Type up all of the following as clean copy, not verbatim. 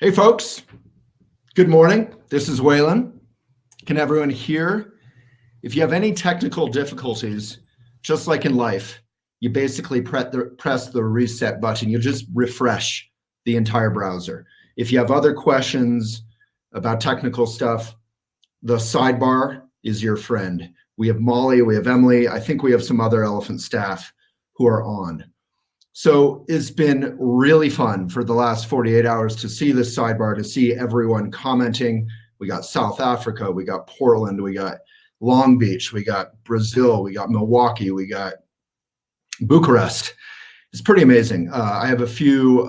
Hey folks, good morning. This is Waylon. Can everyone hear? If you have any technical difficulties, just like in life, you basically press the reset button. You just refresh the entire browser. If you have other questions about technical stuff, the sidebar is your friend. We have Molly, we have Emily. I think we have some other Elephant staff who are on. So it's been really fun for the last 48 hours to see this sidebar, to see everyone commenting. We got South Africa, we got Portland, we got Long Beach, we got Brazil, we got Milwaukee, we got Bucharest. It's pretty amazing. I have a few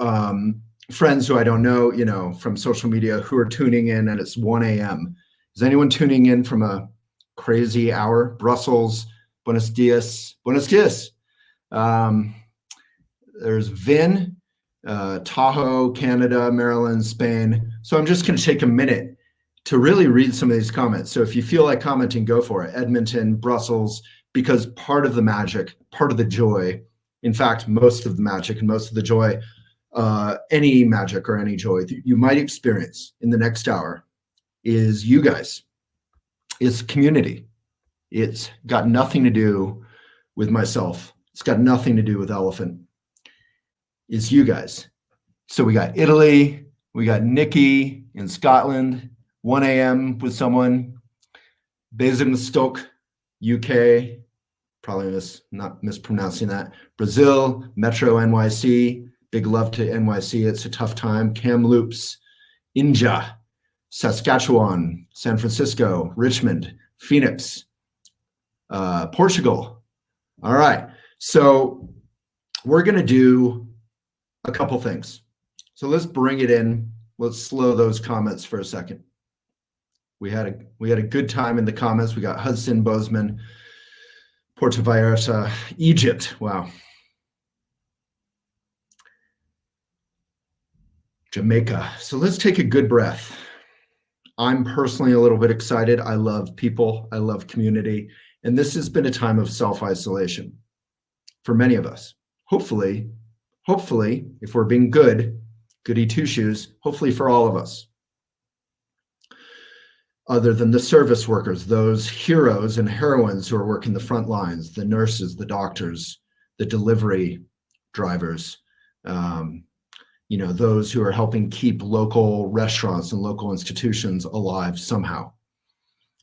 friends who I don't know, from social media who are tuning in, and it's 1 a.m. Is anyone tuning in from a crazy hour? Brussels, buenos dias, buenos dias. There's Vin, Tahoe, Canada, Maryland, Spain. So I'm just going to take a minute to really read some of these comments. So if you feel like commenting, go for it. Edmonton, Brussels, because part of the magic, part of the joy, in fact, most of the magic and most of the joy, any magic or any joy that you might experience in the next hour is you guys. It's community. It's got nothing to do with myself. It's got nothing to do with Elephant. It's you guys. So we got Italy, we got Nikki in Scotland, 1 a.m. with someone, Basingstoke, UK, probably not mispronouncing that, Brazil, Metro NYC, big love to NYC, it's a tough time, Kamloops, India, Saskatchewan, San Francisco, Richmond, Phoenix, Portugal. All right, so we're gonna do a couple things. So let's bring it in. Let's slow those comments for a second. We had a good time in the comments. We got Hudson, Bozeman, Puerto Vallarta, Egypt. Wow. Jamaica. So let's take a good breath. I'm personally a little bit excited. I love people. I love community. And this has been a time of self-isolation for many of us. Hopefully, if we're being goody two-shoes, hopefully for all of us. Other than the service workers, those heroes and heroines who are working the front lines, the nurses, the doctors, the delivery drivers, those who are helping keep local restaurants and local institutions alive somehow.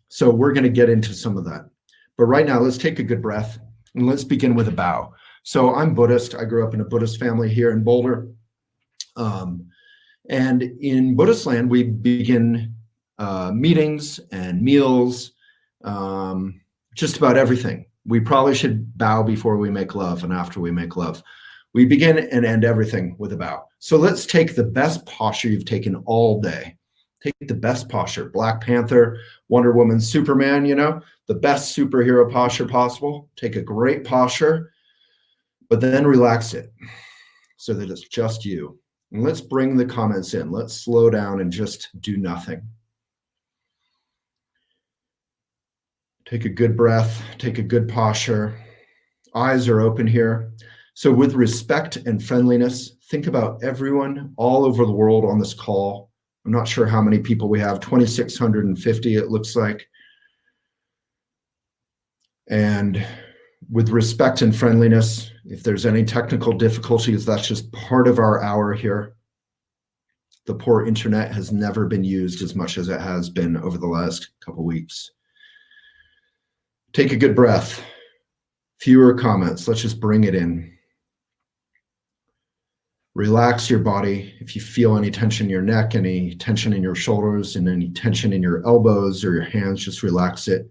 So we're going to get into some of that. But right now, let's take a good breath and let's begin with a bow. So I'm Buddhist. I grew up in a Buddhist family here in Boulder. And in Buddhist land, we begin meetings and meals, just about everything. We probably should bow before we make love and after we make love. We begin and end everything with a bow. So let's take the best posture you've taken all day. Take the best posture. Black Panther, Wonder Woman, Superman, the best superhero posture possible. Take a great posture, but then relax it so that it's just you. And let's bring the comments in. Let's slow down and just do nothing. Take a good breath, take a good posture. Eyes are open here. So with respect and friendliness, think about everyone all over the world on this call. I'm not sure how many people we have, 2,650 it looks like. And with respect and friendliness, if there's any technical difficulties, that's just part of our hour here. The poor internet has never been used as much as it has been over the last couple weeks. Take a good breath. Fewer comments. Let's just bring it in. Relax your body. If you feel any tension in your neck, any tension in your shoulders, and any tension in your elbows or your hands, just relax it.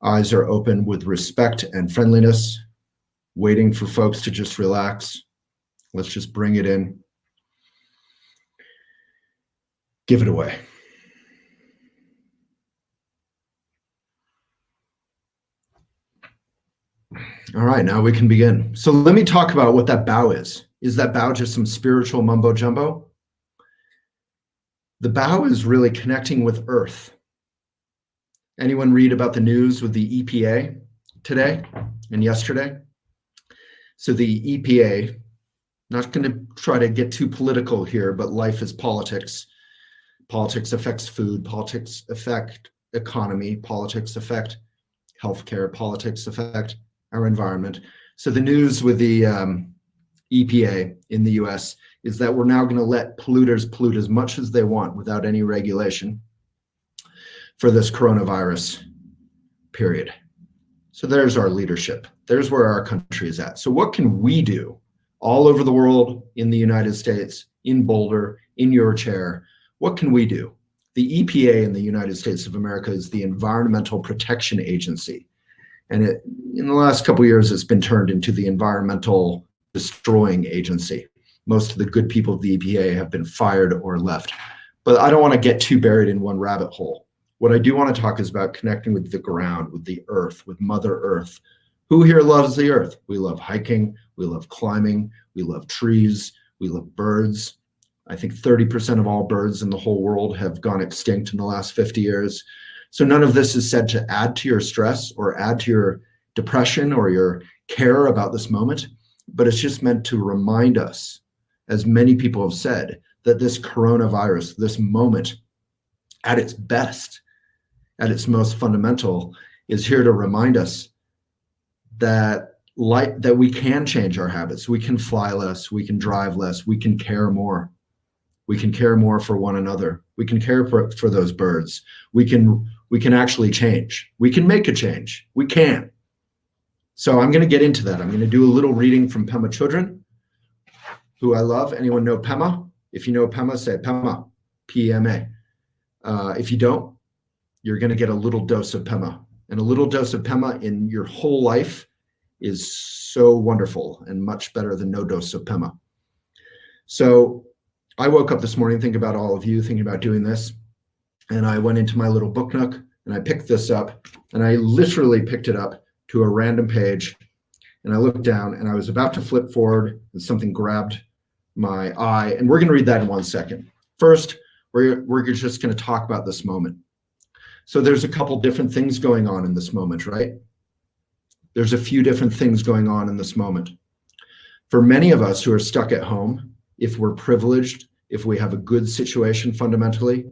Eyes are open with respect and friendliness, waiting for folks to just relax. Let's just bring it in. Give it away. All right, now we can begin. So let me talk about what that bow is. Is that bow just some spiritual mumbo jumbo? The bow is really connecting with Earth. Anyone read about the news with the EPA today and yesterday? So the EPA, Not going to try to get too political here, but life is politics. Politics affects food. Politics affect economy. Politics affect healthcare. Politics affect our environment. So the news with the EPA in the US is that we're now going to let polluters pollute as much as they want without any regulation for this coronavirus period. So there's our leadership. There's where our country is at. So what can we do all over the world, in the United States, in Boulder, in your chair? What can we do? The EPA in the United States of America is the Environmental Protection Agency. And in the last couple of years, it's been turned into the Environmental Destroying Agency. Most of the good people of the EPA have been fired or left. But I don't want to get too buried in one rabbit hole. What I do want to talk is about connecting with the ground, with the earth, with Mother Earth. Who here loves the earth? We love hiking, we love climbing, we love trees, we love birds. I think 30% of all birds in the whole world have gone extinct in the last 50 years. So none of this is said to add to your stress or add to your depression or your care about this moment, but it's just meant to remind us, as many people have said, that this coronavirus, this moment, at its best, at its most fundamental, is here to remind us that we can change our habits. We can fly less, we can drive less, we can care more. We can care more for one another. We can care for those birds. We can actually change. We can make a change. We can. So I'm going to get into that. I'm going to do a little reading from Pema Chodron, who I love. Anyone know Pema? If you know Pema, say Pema, P-E-M-A. If you don't, you're going to get a little dose of Pema. And a little dose of Pema in your whole life is so wonderful and much better than no dose of Pema. So I woke up this morning thinking about all of you, thinking about doing this. And I went into my little book nook and I picked this up, and I literally picked it up to a random page. And I looked down and I was about to flip forward and something grabbed my eye. And we're going to read that in 1 second. First, we're just going to talk about this moment. So there's a couple different things going on in this moment, right? There's a few different things going on in this moment. For many of us who are stuck at home, if we're privileged, if we have a good situation fundamentally,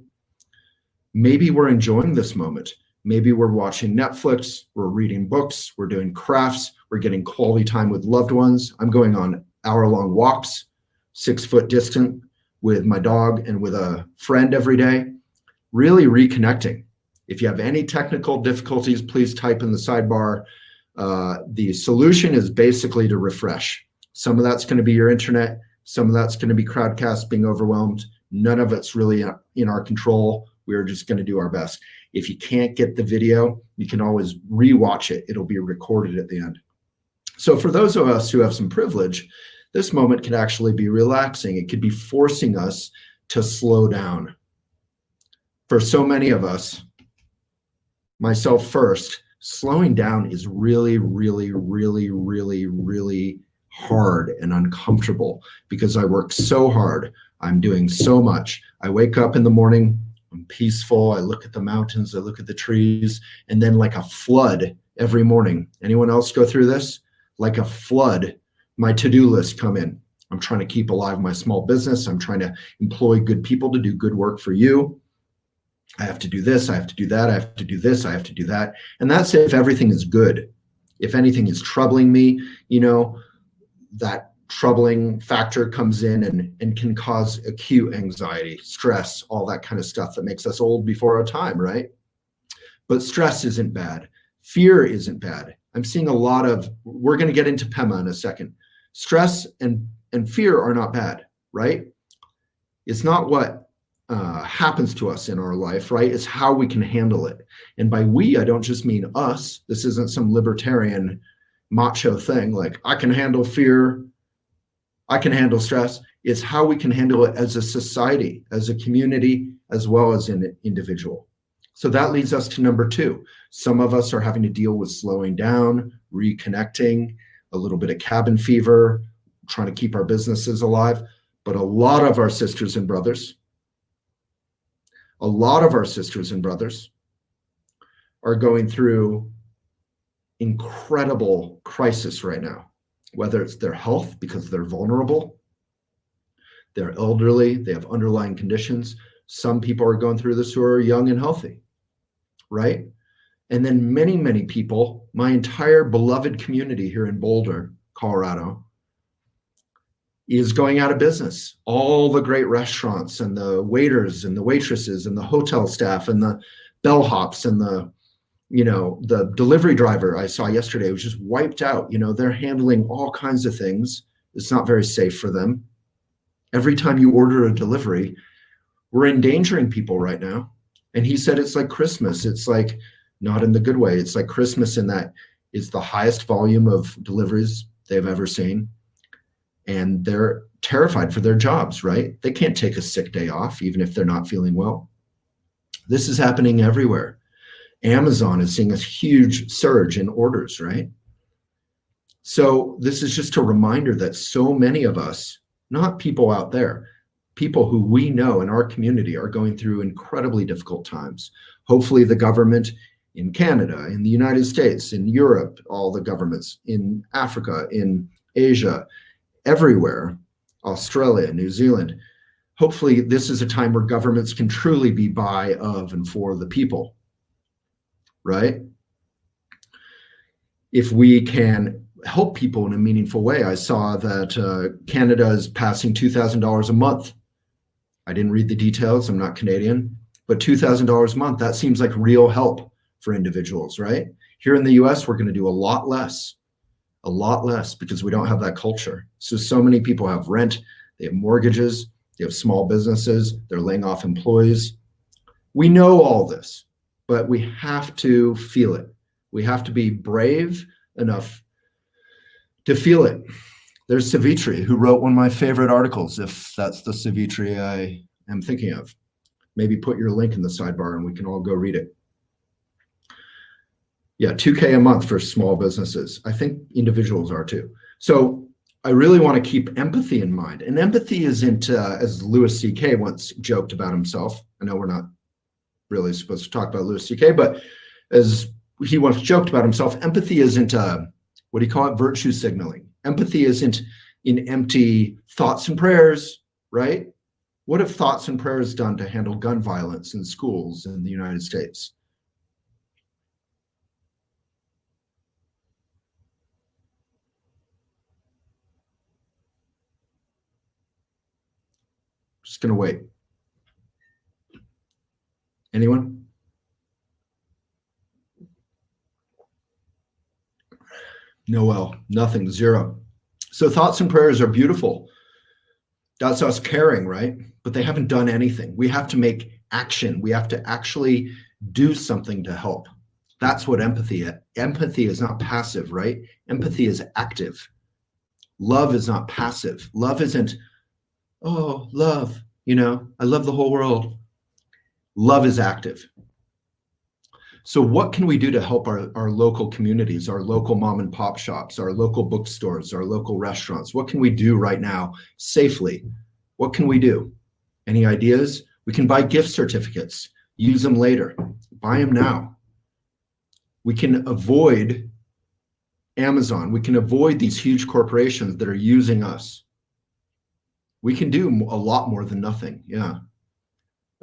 maybe we're enjoying this moment. Maybe we're watching Netflix, we're reading books, we're doing crafts, we're getting quality time with loved ones. I'm going on hour-long walks, 6 foot distant with my dog and with a friend every day, really reconnecting. If you have any technical difficulties, please type in the sidebar. The solution is basically to refresh. Some of that's going to be your internet. Some of that's going to be Crowdcast being overwhelmed. None of it's really in our control. We're just going to do our best. If you can't get the video, you can always rewatch it. It'll be recorded at the end. So for those of us who have some privilege, this moment can actually be relaxing. It could be forcing us to slow down. For so many of us, myself first, slowing down is really, really, really, really, really hard and uncomfortable because I work so hard. I'm doing so much. I wake up in the morning, I'm peaceful. I look at the mountains, I look at the trees, and then like a flood every morning. Anyone else go through this? Like a flood, my to-do list come in. I'm trying to keep alive my small business. I'm trying to employ good people to do good work for you. I have to do this, I have to do that, I have to do this, I have to do that. And that's if everything is good. If anything is troubling me, that troubling factor comes in and can cause acute anxiety, stress, all that kind of stuff that makes us old before our time, right? But stress isn't bad. Fear isn't bad. I'm seeing a lot of, we're going to get into Pema in a second. Stress and fear are not bad, right? It's not what happens to us in our life, right? It's how we can handle it. And by we, I don't just mean us. This isn't some libertarian macho thing like I can handle fear, I can handle stress. It's how we can handle it as a society, as a community, as well as an individual. So that leads us to number 2. Some of us are having to deal with slowing down, reconnecting, a little bit of cabin fever, trying to keep our businesses alive. But a lot of our sisters and brothers, are going through incredible crisis right now, whether it's their health because they're vulnerable, They're elderly, they have underlying conditions. Some people are going through this who are young and healthy, right? And then many, many people, my entire beloved community here in Boulder, Colorado, is going out of business. All the great restaurants and the waiters and the waitresses and the hotel staff and the bellhops and the delivery driver I saw yesterday was just wiped out. They're handling all kinds of things. It's not very safe for them. Every time you order a delivery, we're endangering people right now. And he said it's like Christmas. It's like, not in the good way. It's like Christmas in that it's the highest volume of deliveries they've ever seen. And they're terrified for their jobs, right? They can't take a sick day off, even if they're not feeling well. This is happening everywhere. Amazon is seeing a huge surge in orders, right? So this is just a reminder that so many of us, not people out there, people who we know in our community are going through incredibly difficult times. Hopefully the government in Canada, in the United States, in Europe, all the governments, in Africa, in Asia, everywhere, Australia, New Zealand, hopefully this is a time where governments can truly be by, of, and for the people, right? If we can help people in a meaningful way. I saw that Canada is passing $2,000 a month. I didn't read the details, I'm not Canadian, but $2,000 a month, that seems like real help for individuals, right? Here in the US, we're gonna do a lot less because we don't have that culture. So many people have rent, they have mortgages, they have small businesses, they're laying off employees. We know all this, but we have to feel it. We have to be brave enough to feel it. There's Savitri, who wrote one of my favorite articles, if that's the Savitri I am thinking of. Maybe put your link in the sidebar and we can all go read it. Yeah, $2K a month for small businesses. I think individuals are too. So I really want to keep empathy in mind. And empathy isn't, as Louis C.K. once joked about himself. I know we're not really supposed to talk about Louis C.K., but as he once joked about himself, empathy isn't, what do you call it? Virtue signaling. Empathy isn't in empty thoughts and prayers, right? What have thoughts and prayers done to handle gun violence in schools in the United States? Just gonna wait. Anyone? Noel, nothing, zero. So thoughts and prayers are beautiful. That's us caring, right? But they haven't done anything. We have to make action. We have to actually do something to help. That's what empathy is. Empathy is not passive, right? Empathy is active. Love is not passive. Love isn't, oh, love, I love the whole world. Love is active. So what can we do to help our local communities, our local mom and pop shops, our local bookstores, our local restaurants? What can we do right now safely? What can we do? Any ideas? We can buy gift certificates, use them later, buy them now. We can avoid Amazon. We can avoid these huge corporations that are using us. We can do a lot more than nothing, yeah.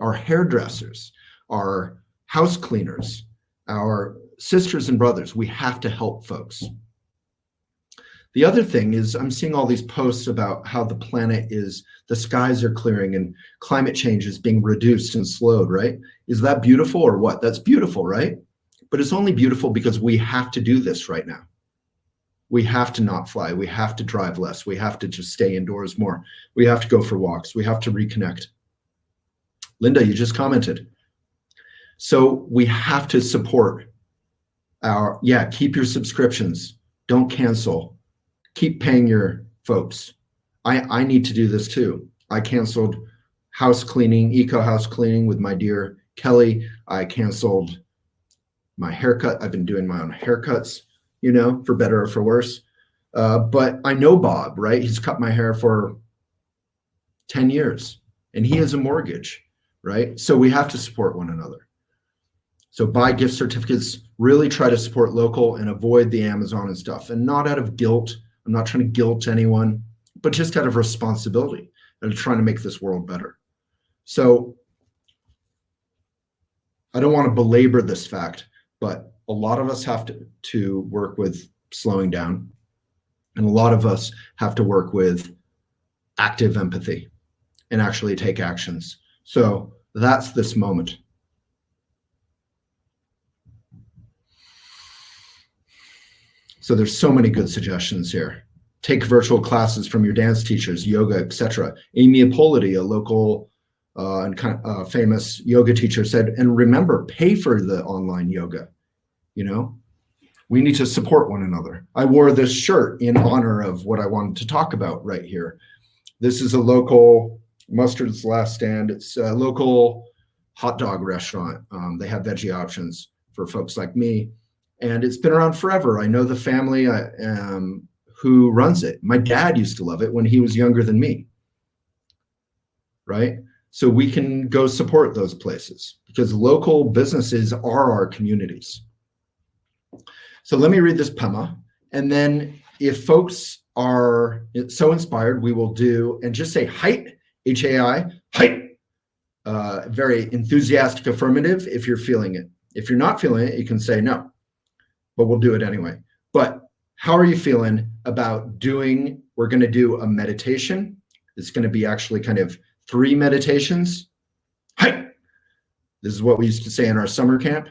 Our hairdressers, our house cleaners, our sisters and brothers, we have to help folks. The other thing is I'm seeing all these posts about how the planet is, the skies are clearing and climate change is being reduced and slowed, right? Is that beautiful or what? That's beautiful, right? But it's only beautiful because we have to do this right now. We have to not fly. We have to drive less. We have to just stay indoors more. We have to go for walks. We have to reconnect. Linda, you just commented. So we have to support keep your subscriptions. Don't cancel. Keep paying your folks. I need to do this too. I canceled house cleaning, eco house cleaning with my dear Kelly. I canceled my haircut. I've been doing my own haircuts, for better or for worse. But I know Bob, right? He's cut my hair for 10 years and he has a mortgage, right? So we have to support one another. So buy gift certificates, really try to support local and avoid the Amazon and stuff, and not out of guilt. I'm not trying to guilt anyone, but just out of responsibility. and trying to make this world better. So I don't want to belabor this fact, but a lot of us have to work with slowing down, and a lot of us have to work with active empathy and actually take actions. So that's this moment. So there's so many good suggestions here. Take virtual classes from your dance teachers, yoga, etc. Amy Ippoliti, a local and famous yoga teacher, said, and remember, pay for the online yoga. You know, we need to support one another. I wore this shirt in honor of what I wanted to talk about right here. This is a local Mustard's Last Stand. It's a local hot dog restaurant. They have veggie options for folks like me. And it's been around forever. I know the family who runs it. My dad used to love it when he was younger than me, right? So we can go support those places because local businesses are our communities. So let me read this Pema. And then if folks are so inspired, we will do, and just say height, H-A-I, height. Very enthusiastic affirmative if you're feeling it. If you're not feeling it, you can say no, but we'll do it anyway. But how are you feeling about doing, we're going to do a meditation. It's going to be actually kind of 3 meditations. Hi. This is what we used to say in our summer camp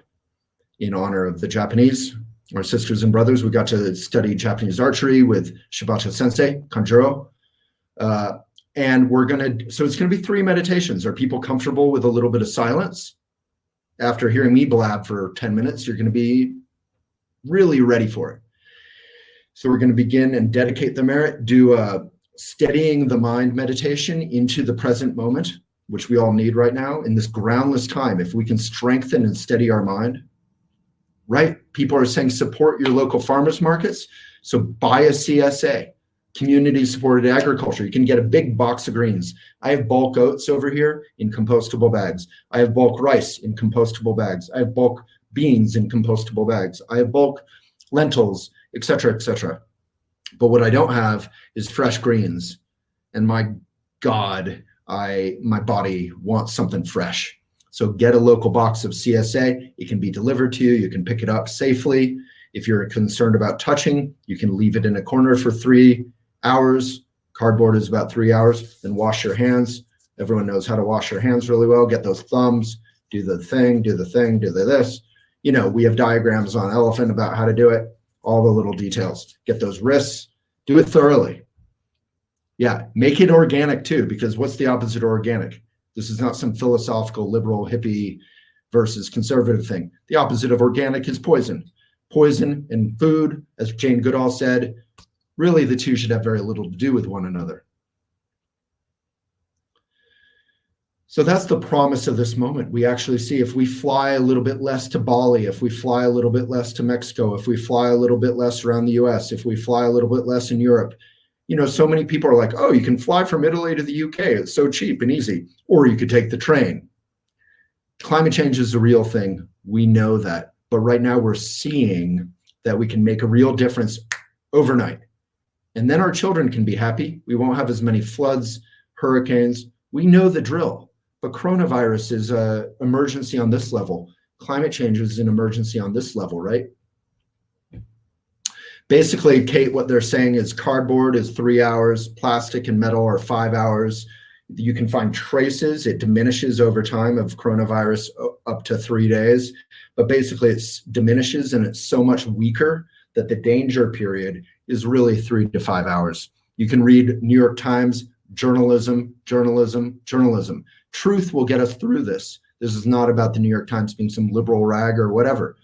in honor of the Japanese, our sisters and brothers. We got to study Japanese archery with Shibata Sensei, Kanjuro. And we're going to, so it's going to be 3 meditations. Are people comfortable with a little bit of silence? After hearing me blab for 10 minutes, you're going to be really ready for it. So we're going to begin and dedicate the merit, do a steadying the mind meditation into the present moment, which we all need right now in this groundless time. If we can strengthen and steady our mind, right? People are saying support your local farmers markets. So buy a CSA, community supported agriculture. You can get a big box of greens. I have bulk oats over here in compostable bags. I have bulk rice in compostable bags. I have bulk beans in compostable bags. I have bulk lentils, etc., etc. But what I don't have is fresh greens. And my God, my body wants something fresh. So get a local box of CSA. It can be delivered to you. You can pick it up safely. If you're concerned about touching, you can leave it in a corner for 3 hours. Cardboard is about 3 hours. Then wash your hands. Everyone knows how to wash your hands really well. Get those thumbs, do the thing, do the thing, do the this. You know, we have diagrams on Elephant about how to do it, all the little details. Get those wrists, do it thoroughly. Yeah, make it organic too, because what's the opposite of organic? This is not some philosophical, liberal, hippie versus conservative thing. The opposite of organic is poison. Poison and food, as Jane Goodall said, really the two should have very little to do with one another. So that's the promise of this moment. We actually see if we fly a little bit less to Bali, if we fly a little bit less to Mexico, if we fly a little bit less around the US, if we fly a little bit less in Europe, you know, so many people are like, oh, you can fly from Italy to the UK. It's so cheap and easy. Or you could take the train. Climate change is a real thing. We know that. But right now we're seeing that we can make a real difference overnight. And then our children can be happy. We won't have as many floods, hurricanes. We know the drill. But coronavirus is an emergency on this level. Climate change is an emergency on this level, right? Basically, Kate, what they're saying is cardboard is 3 hours, plastic and metal are 5 hours. You can find traces. It diminishes over time of coronavirus up to 3 days. But basically, it diminishes and it's so much weaker that the danger period is really 3 to 5 hours. You can read New York Times, journalism, journalism, journalism. Truth will get us through this. This is not about the New York Times being some liberal rag or whatever.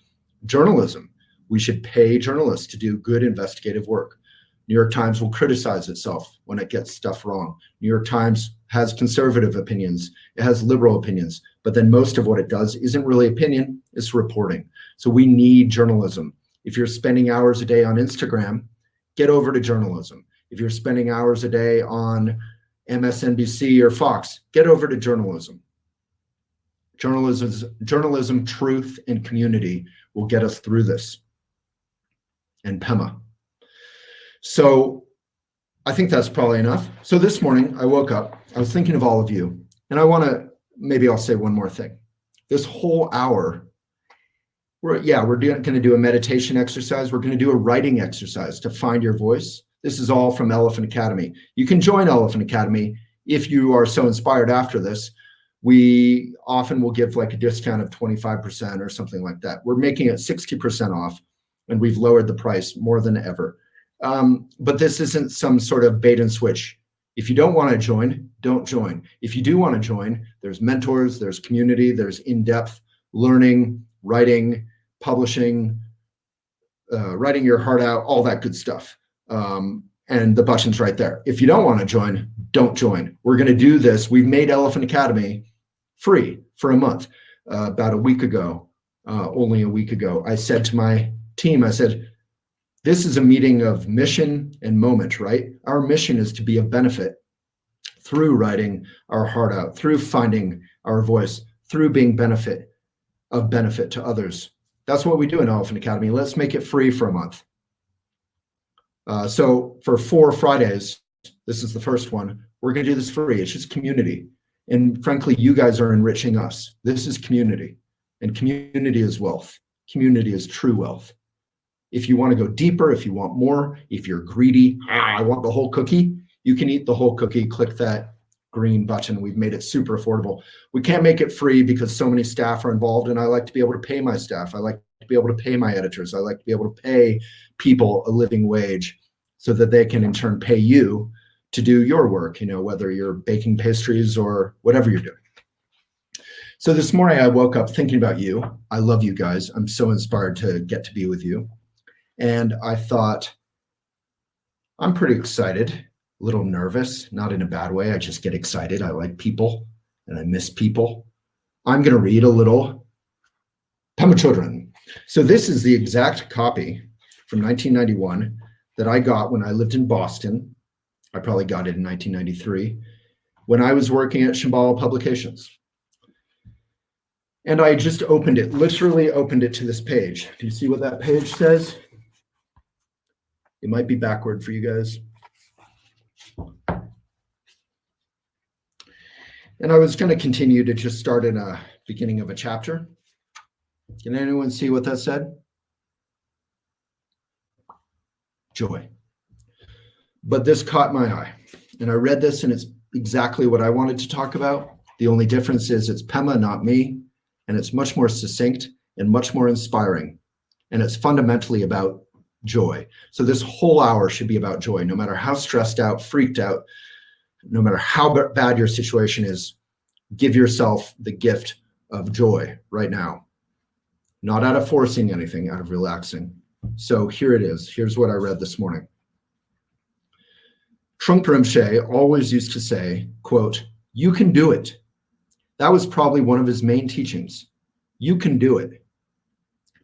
Journalism. We should pay journalists to do good investigative work. New York Times will criticize itself when it gets stuff wrong. New York Times has conservative opinions. It has liberal opinions. But then most of what it does isn't really opinion, it's reporting. So we need journalism. If you're spending hours a day on Instagram, get over to journalism. If you're spending hours a day on MSNBC or Fox, get over to journalism. Journalism, truth, and community will get us through this. And Pema. So I think that's probably enough. So this morning I woke up, I was thinking of all of you, and I want to, maybe I'll say one more thing. This whole hour, we're going to do a meditation exercise. We're going to do a writing exercise to find your voice. This is all from Elephant Academy. You can join Elephant Academy if you are so inspired after this. We often will give like a discount of 25% or something like that. We're making it 60% off, and we've lowered the price more than ever. But this isn't some sort of bait and switch. If you don't want to join, don't join. If you do want to join, there's mentors, there's community, there's in-depth learning, writing, publishing, writing your heart out, all that good stuff. And the button's right there. If you don't want to join, don't join. We're going to do this. We've made Elephant Academy free for a month. About a week ago, only a week ago, I said to my team, I said, this is a meeting of mission and moment, right? Our mission is to be of benefit through writing our heart out, through finding our voice, through being of benefit to others. That's what we do in Elephant Academy. Let's make it free for a month. So for 4 Fridays, this is the first one, we're going to do this free. It's just community. And frankly, you guys are enriching us. This is community, and community is wealth. Community is true wealth. If you want to go deeper, if you want more, if you're greedy, I want the whole cookie, you can eat the whole cookie. Click that green button. We've made it super affordable. We can't make it free because so many staff are involved, and I like to be able to pay my staff. I like to be able to pay my editors. I like to be able to pay people a living wage so that they can in turn pay you to do your work, whether you're baking pastries or whatever you're doing. So this morning I woke up thinking about you. I love you guys. I'm so inspired to get to be with you. And I thought, I'm pretty excited, a little nervous, not in a bad way. I just get excited. I like people and I miss people. I'm going to read a little Pema Chodron. So this is the exact copy from 1991 that I got when I lived in Boston. I probably got it in 1993 when I was working at Shambhala Publications. And I just opened it, literally opened it to this page. Do you see what that page says? It might be backward for you guys. And I was going to continue to just start in a beginning of a chapter. Can anyone see what that said? Joy. But this caught my eye. And I read this, and it's exactly what I wanted to talk about. The only difference is it's Pema, not me. And it's much more succinct and much more inspiring. And it's fundamentally about joy. So this whole hour should be about joy, no matter how stressed out, freaked out, no matter how bad your situation is. Give yourself the gift of joy right now. Not out of forcing anything, out of relaxing. So here it is. Here's what I read this morning. Trungpa Rinpoche always used to say, quote, "You can do it." That was probably one of his main teachings. You can do it.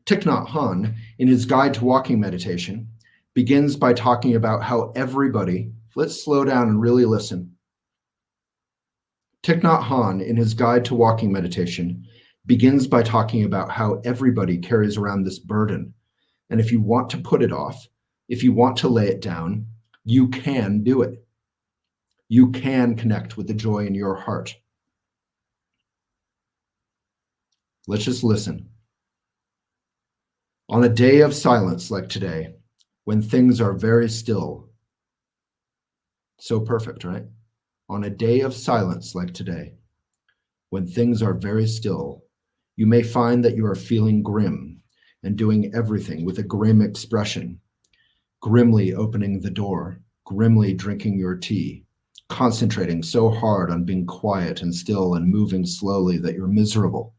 Thich Nhat Hanh, in his guide to walking meditation, begins by talking about how everybody, let's slow down and really listen. Thich Nhat Hanh, in his guide to walking meditation, begins by talking about how everybody carries around this burden. And if you want to put it off, if you want to lay it down, you can do it. You can connect with the joy in your heart. Let's just listen. On a day of silence like today, when things are very still, so perfect, right? On a day of silence like today, when things are very still, you may find that you are feeling grim and doing everything with a grim expression, grimly opening the door, grimly drinking your tea, concentrating so hard on being quiet and still and moving slowly that you're miserable.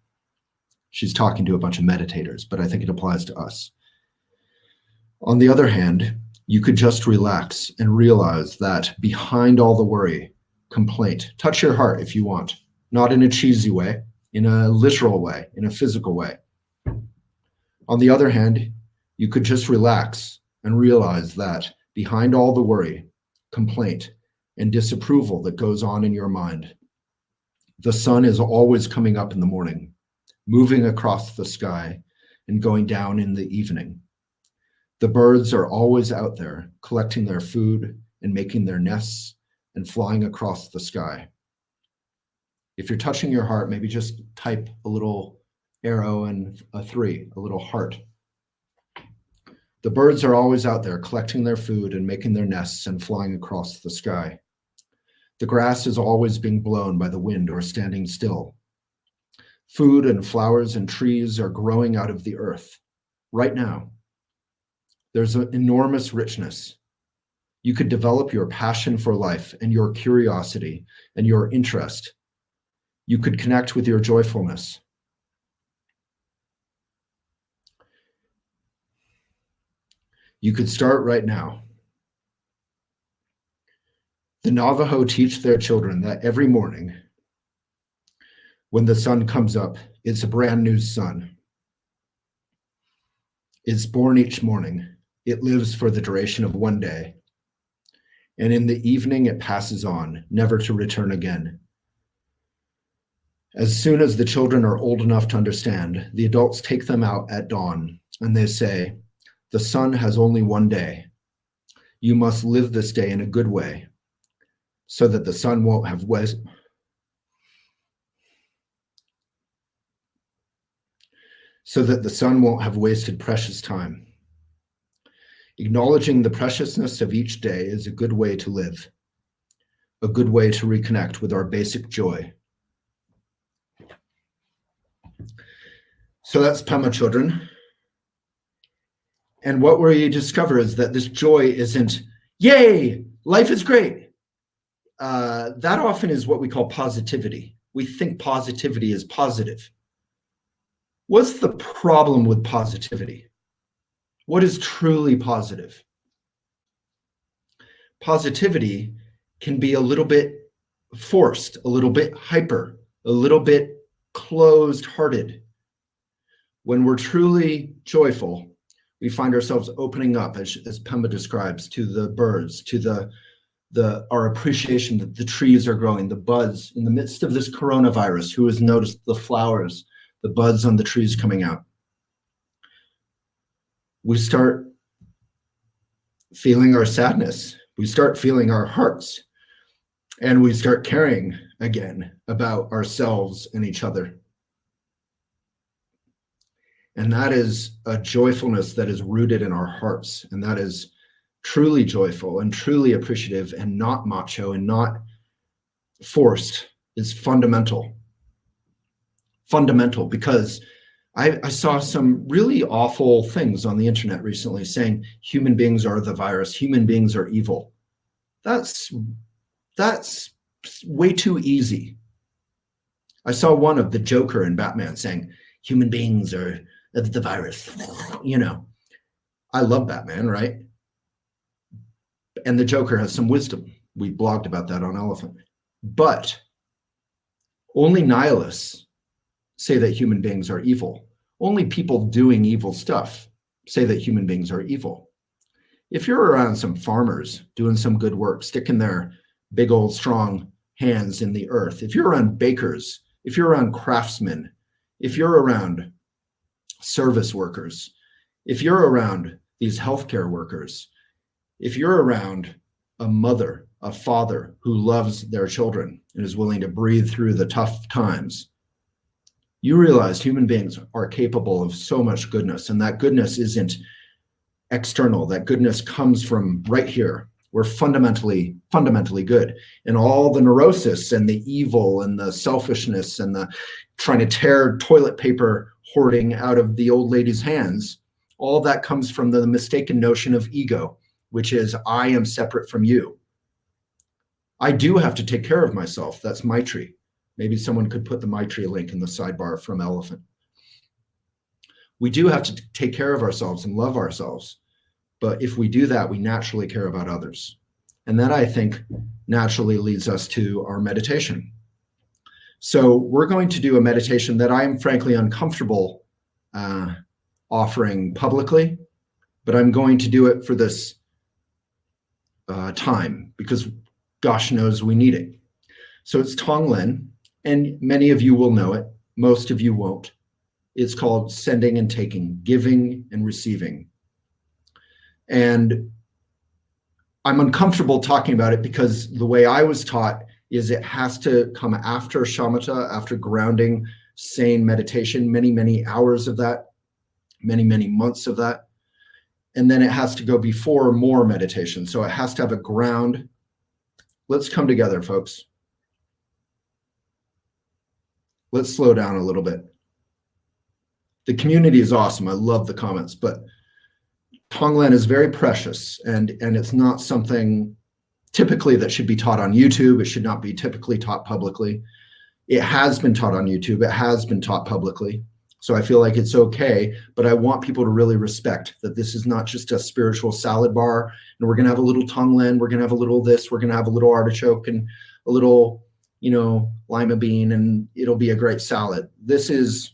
She's talking to a bunch of meditators, but I think it applies to us. On the other hand, you could just relax and realize that behind all the worry, complaint, touch your heart if you want, not in a cheesy way, in a literal way, in a physical way. On the other hand, you could just relax and realize that behind all the worry, complaint, and disapproval that goes on in your mind, the sun is always coming up in the morning, moving across the sky and going down in the evening. The birds are always out there collecting their food and making their nests and flying across the sky. If you're touching your heart, maybe just type a little arrow and a 3, a little heart. The birds are always out there collecting their food and making their nests and flying across the sky. The grass is always being blown by the wind or standing still. Food and flowers and trees are growing out of the earth right now. There's an enormous richness. You could develop your passion for life and your curiosity and your interest. You could connect with your joyfulness. You could start right now. The Navajo teach their children that every morning, when the sun comes up, it's a brand new sun. It's born each morning. It lives for the duration of one day. And in the evening, it passes on, never to return again. As soon as the children are old enough to understand, the adults take them out at dawn and they say, the sun has only one day. You must live this day in a good way so that the sun won't have wasted precious time. Acknowledging the preciousness of each day is a good way to live, a good way to reconnect with our basic joy. So that's Pema Chödrön. And what we discover is that this joy isn't, yay, life is great. That often is what we call positivity. We think positivity is positive. What's the problem with positivity? What is truly positive? Positivity can be a little bit forced, a little bit hyper, a little bit closed-hearted. When we're truly joyful, we find ourselves opening up, as Pema describes, to the birds, to our appreciation that the trees are growing, the buds. In the midst of this coronavirus, who has noticed the flowers, the buds on the trees coming out? We start feeling our sadness. We start feeling our hearts. And we start caring again about ourselves and each other. And that is a joyfulness that is rooted in our hearts. And that is truly joyful and truly appreciative and not macho and not forced. It's fundamental. Fundamental, because I saw some really awful things on the internet recently saying human beings are the virus, human beings are evil. That's way too easy. I saw one of the Joker in Batman saying human beings are the virus. You know, I love Batman, right? And the Joker has some wisdom. We blogged about that on Elephant. But only nihilists say that human beings are evil. Only people doing evil stuff say that human beings are evil. If you're around some farmers doing some good work, sticking their big old strong hands in the earth, if you're around bakers, if you're around craftsmen, if you're around service workers, if you're around these healthcare workers, if you're around a mother, a father who loves their children and is willing to breathe through the tough times, you realize human beings are capable of so much goodness, and that goodness isn't external. That goodness comes from right here. We're fundamentally good. And all the neurosis and the evil and the selfishness and the trying to tear toilet paper hoarding out of the old lady's hands, all that comes from the mistaken notion of ego, which is I am separate from you. I do have to take care of myself. That's Maitri. Maybe someone could put the Maitri link in the sidebar from Elephant. We do have to take care of ourselves and love ourselves. But if we do that, we naturally care about others. And that, I think, naturally leads us to our meditation. So we're going to do a meditation that I am frankly uncomfortable offering publicly, but I'm going to do it for this time because gosh knows we need it. So it's tonglen, and many of you will know it. Most of you won't. It's called sending and taking, giving and receiving. And I'm uncomfortable talking about it because the way I was taught is it has to come after shamatha, after grounding, sane meditation, many, many hours of that, many, many months of that. And then it has to go before more meditation. So it has to have a ground. Let's come together, folks. Let's slow down a little bit. The community is awesome. I love the comments, but tonglen is very precious, and it's not something typically that should be taught on YouTube. It should not be typically taught publicly. It has been taught on YouTube. It has been taught publicly. So I feel like it's okay, but I want people to really respect that this is not just a spiritual salad bar, and we're going to have a little tonglen, we're going to have a little this, we're going to have a little artichoke and a little, lima bean, and it'll be a great salad. This is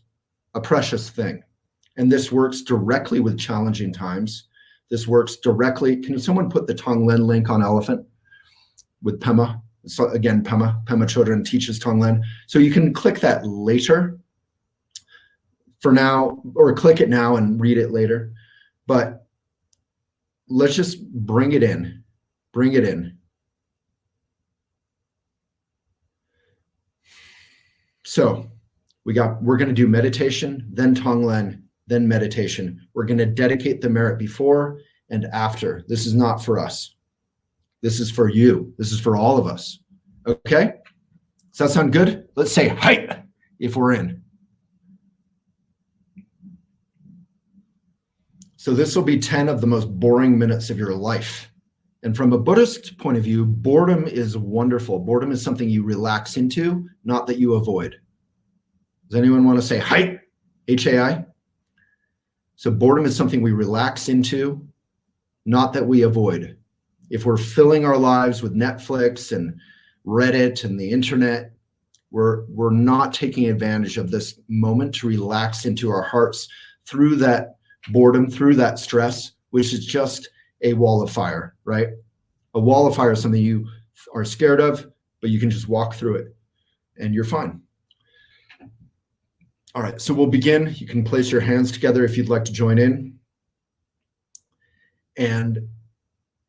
a precious thing. And this works directly with challenging times. This works directly. Can someone put the tonglen link on Elephant with Pema? So again, Pema Chodron teaches tonglen. So you can click that later for now, or click it now and read it later. But let's just bring it in. Bring it in. So we're going to do meditation, then tonglen, then meditation. We're going to dedicate the merit before and after. This is not for us. This is for you. This is for all of us. Okay? Does that sound good? Let's say hi if we're in. So this will be 10 of the most boring minutes of your life. And from a Buddhist point of view, boredom is wonderful. Boredom is something you relax into, not that you avoid. Does anyone want to say hi? H-A-I? So boredom is something we relax into, not that we avoid. If we're filling our lives with Netflix and Reddit and the internet, we're not taking advantage of this moment to relax into our hearts through that boredom, through that stress, which is just a wall of fire, right? A wall of fire is something you are scared of, but you can just walk through it and you're fine. All right, so we'll begin. You can place your hands together if you'd like to join in. And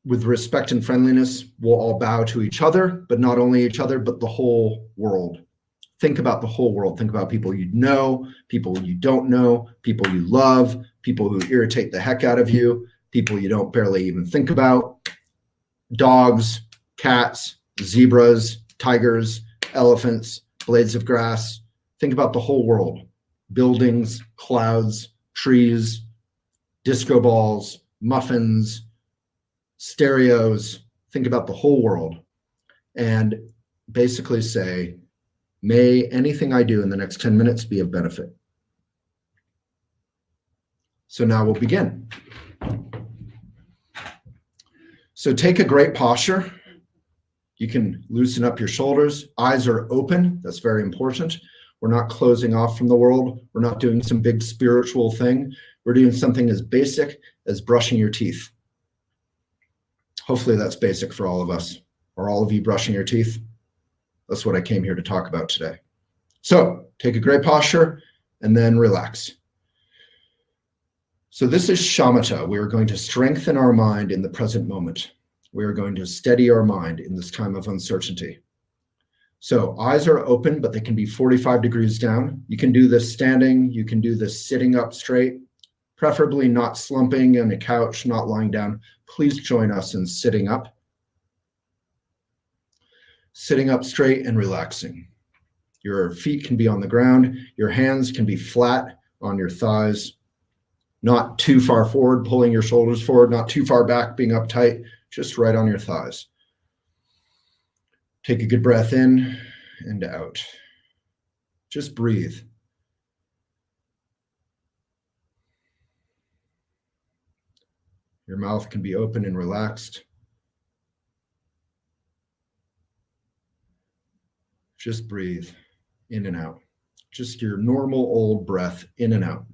with respect and friendliness, we'll all bow to each other, but not only each other, but the whole world. Think about the whole world. Think about people you know, people you don't know, people you love, people who irritate the heck out of you, people you don't barely even think about, dogs, cats, zebras, tigers, elephants, blades of grass. Think about the whole world. Buildings, clouds, trees, disco balls, muffins, stereos. Think about the whole world and basically say, may anything I do in the next 10 minutes be of benefit. So now we'll begin. So take a great posture. You can loosen up your shoulders. Eyes are open. That's very important. We're not closing off from the world. We're not doing some big spiritual thing. We're doing something as basic as brushing your teeth. Hopefully that's basic for all of us. Are all of you brushing your teeth? That's what I came here to talk about today. So take a great posture and then relax. So this is shamatha. We are going to strengthen our mind in the present moment. We are going to steady our mind in this time of uncertainty. So eyes are open, but they can be 45 degrees down. You can do this standing. You can do this sitting up straight, preferably not slumping on a couch, not lying down. Please join us in sitting up. Sitting up straight and relaxing. Your feet can be on the ground. Your hands can be flat on your thighs. Not too far forward, pulling your shoulders forward, not too far back, being uptight, just right on your thighs. Take a good breath in and out. Just breathe. Your mouth can be open and relaxed. Just breathe in and out. Just your normal old breath in and out.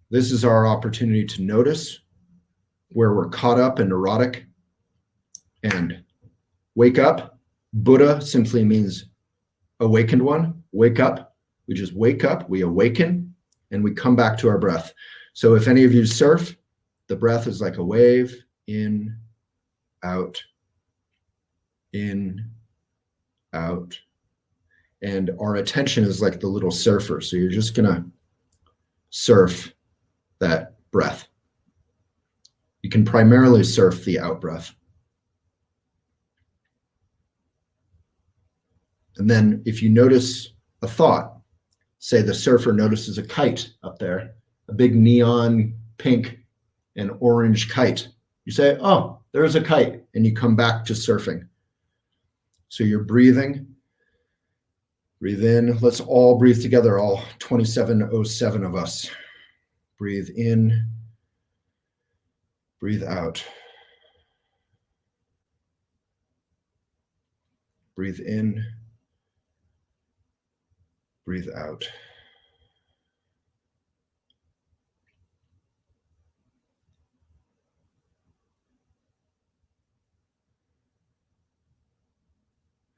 This is our opportunity to notice where we're caught up and neurotic and wake up. Buddha simply means awakened one. Wake up. We just wake up, we awaken, and we come back to our breath. So if any of you surf, the breath is like a wave, in, out, in, out. And our attention is like the little surfer. So you're just going to surf that breath. You can primarily surf the out breath. And then if you notice a thought, say the surfer notices a kite up there, a big neon pink and orange kite. You say, oh, there's a kite, and you come back to surfing. So you're breathing. Breathe in. Let's all breathe together, all 2707 of us. Breathe in. Breathe out. Breathe in. Breathe out.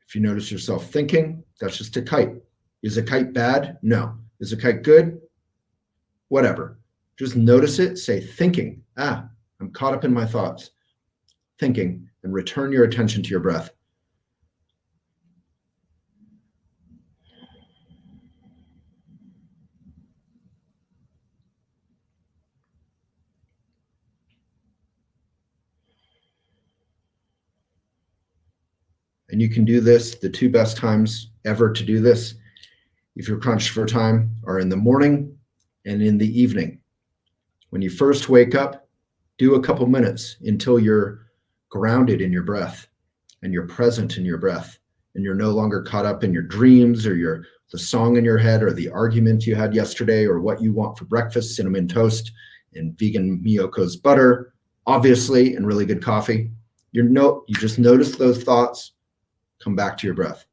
If you notice yourself thinking, that's just a kite. Is a kite bad? No. Is a kite good? Whatever. Just notice it, say thinking. I'm caught up in my thoughts. Thinking, and return your attention to your breath. And you can do this, the two best times ever to do this, if you're crunched for time, are in the morning and in the evening. When you first wake up, do a couple minutes until you're grounded in your breath and you're present in your breath and you're no longer caught up in your dreams or the song in your head or the argument you had yesterday or what you want for breakfast, cinnamon toast and vegan Miyoko's butter, obviously, and really good coffee. You just notice those thoughts. Come back to your breath.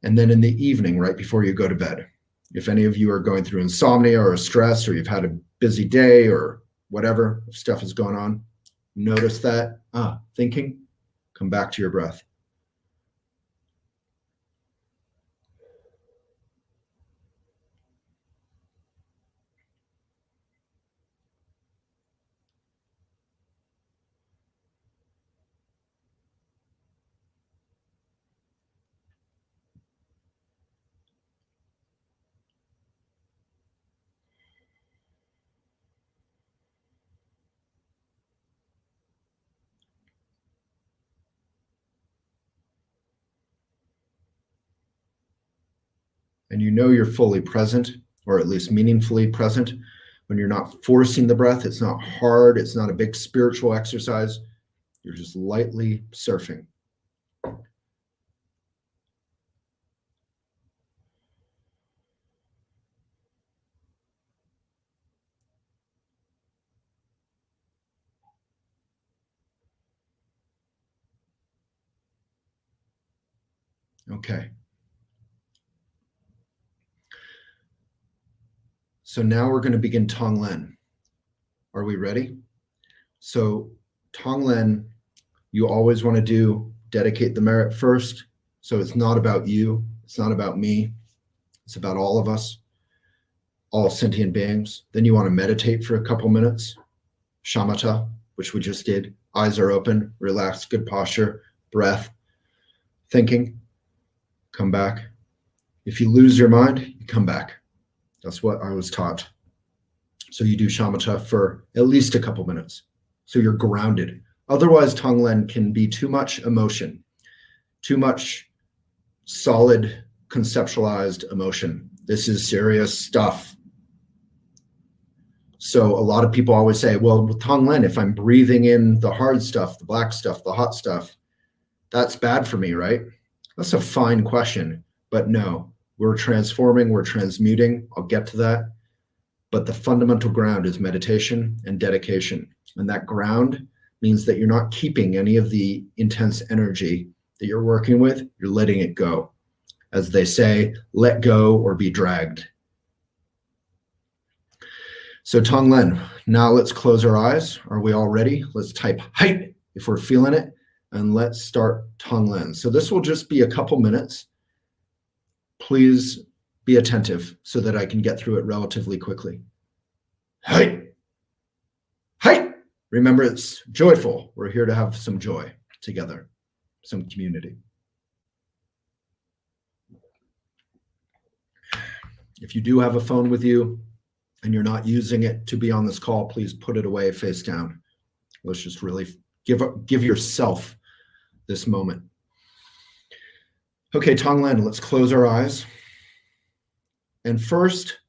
And then in the evening, right before you go to bed, if any of you are going through insomnia or stress, or you've had a busy day or whatever stuff is going on, notice that, thinking, come back to your breath. And you know you're fully present, or at least meaningfully present, when you're not forcing the breath. It's not hard. It's not a big spiritual exercise. You're just lightly surfing. Okay. So now we're going to begin tonglen. Are we ready? So tonglen, you always want to dedicate the merit first. So it's not about you. It's not about me. It's about all of us, all sentient beings. Then you want to meditate for a couple minutes. Shamatha, which we just did. Eyes are open, relaxed, good posture, breath, thinking, come back. If you lose your mind, you come back. That's what I was taught. So you do shamatha for at least a couple minutes. So you're grounded. Otherwise, tonglen can be too much emotion, too much solid conceptualized emotion. This is serious stuff. So a lot of people always say, well, with tonglen, if I'm breathing in the hard stuff, the black stuff, the hot stuff, that's bad for me, right? That's a fine question, but no. We're transforming, we're transmuting. I'll get to that. But the fundamental ground is meditation and dedication. And that ground means that you're not keeping any of the intense energy that you're working with. You're letting it go. As they say, let go or be dragged. So tonglen, now let's close our eyes. Are we all ready? Let's type height if we're feeling it. And let's start tonglen. So this will just be a couple minutes. Please be attentive so that I can get through it relatively quickly. Hey, hey. Remember, it's joyful. We're here to have some joy together, some community. If you do have a phone with you and you're not using it to be on this call, please put it away face down. Let's just really give yourself this moment. Okay, tonglen, let's close our eyes. And first,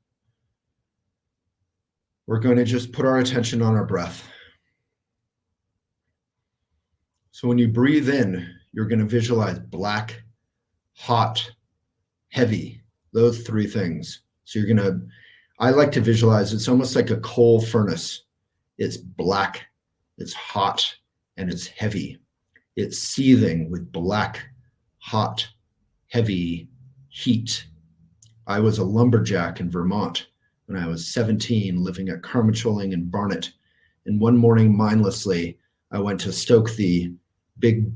we're going to just put our attention on our breath. So when you breathe in, you're going to visualize black, hot, heavy, those three things. So you're going to, I like to visualize, it's almost like a coal furnace. It's black, it's hot, and it's heavy. It's seething with black, hot, heavy heat. I was a lumberjack in Vermont when I was 17, living at Carmichaeling and Barnet. And one morning, mindlessly, I went to stoke the big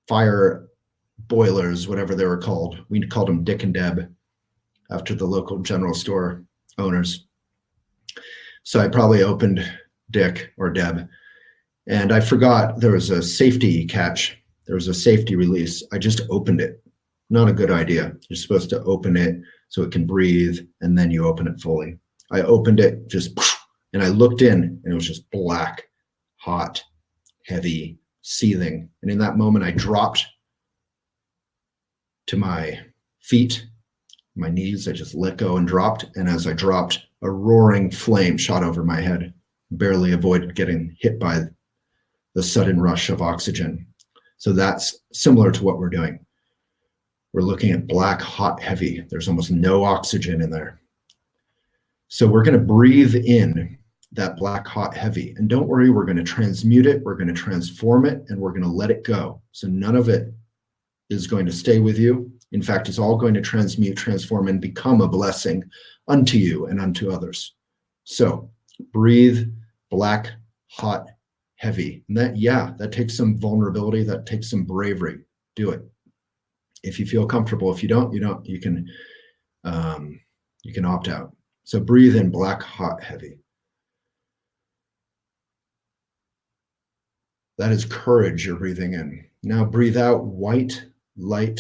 fire boilers, whatever they were called. We called them Dick and Deb after the local general store owners. So I probably opened Dick or Deb, and I forgot there was a safety catch. There was a safety release. I just opened it. Not a good idea. You're supposed to open it so it can breathe, and then you open it fully. I opened it just, and I looked in, and it was just black, hot, heavy, seething. And in that moment, I dropped to my feet, my knees. I just let go and dropped. And as I dropped, a roaring flame shot over my head, barely avoided getting hit by the sudden rush of oxygen. So that's similar to what we're doing. We're looking at black, hot, heavy. There's almost no oxygen in there. So we're going to breathe in that black, hot, heavy. And don't worry, we're going to transmute it. We're going to transform it, and we're going to let it go. So none of it is going to stay with you. In fact, it's all going to transmute, transform, and become a blessing unto you and unto others. So breathe black, hot, heavy. And that takes some vulnerability. That takes some bravery. Do it. If you feel comfortable. If you don't, you can opt out. So breathe in black, hot, heavy. That is courage you're breathing in. Now breathe out white, light,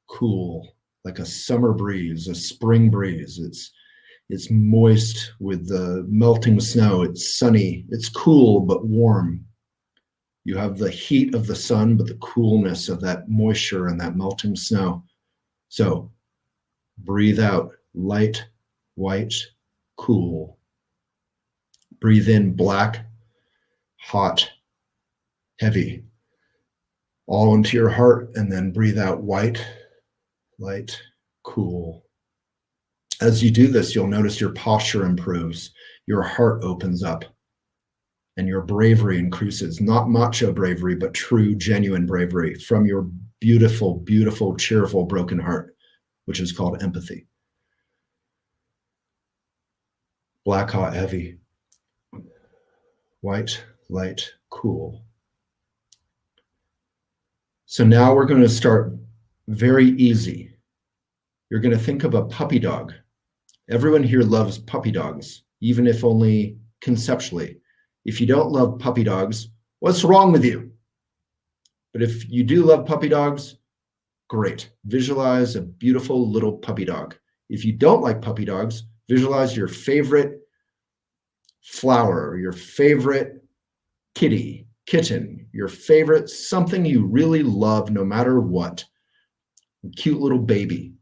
cool, like a summer breeze, a spring breeze. It's moist with the melting snow. It's sunny. It's cool but warm. You have the heat of the sun, but the coolness of that moisture and that melting snow. So breathe out light, white, cool. Breathe in black, hot, heavy, all into your heart, and then breathe out white, light, cool. As you do this, you'll notice your posture improves, your heart opens up, and your bravery increases. Not macho bravery, but true, genuine bravery from your beautiful, beautiful, cheerful, broken heart, which is called empathy. Black, hot, heavy, white, light, cool. So now we're going to start very easy. You're going to think of a puppy dog. Everyone here loves puppy dogs, even if only conceptually. If you don't love puppy dogs, what's wrong with you? But if you do love puppy dogs, great. Visualize a beautiful little puppy dog. If you don't like puppy dogs, visualize your favorite flower, your favorite kitten, your favorite, something you really love no matter what. A cute little baby.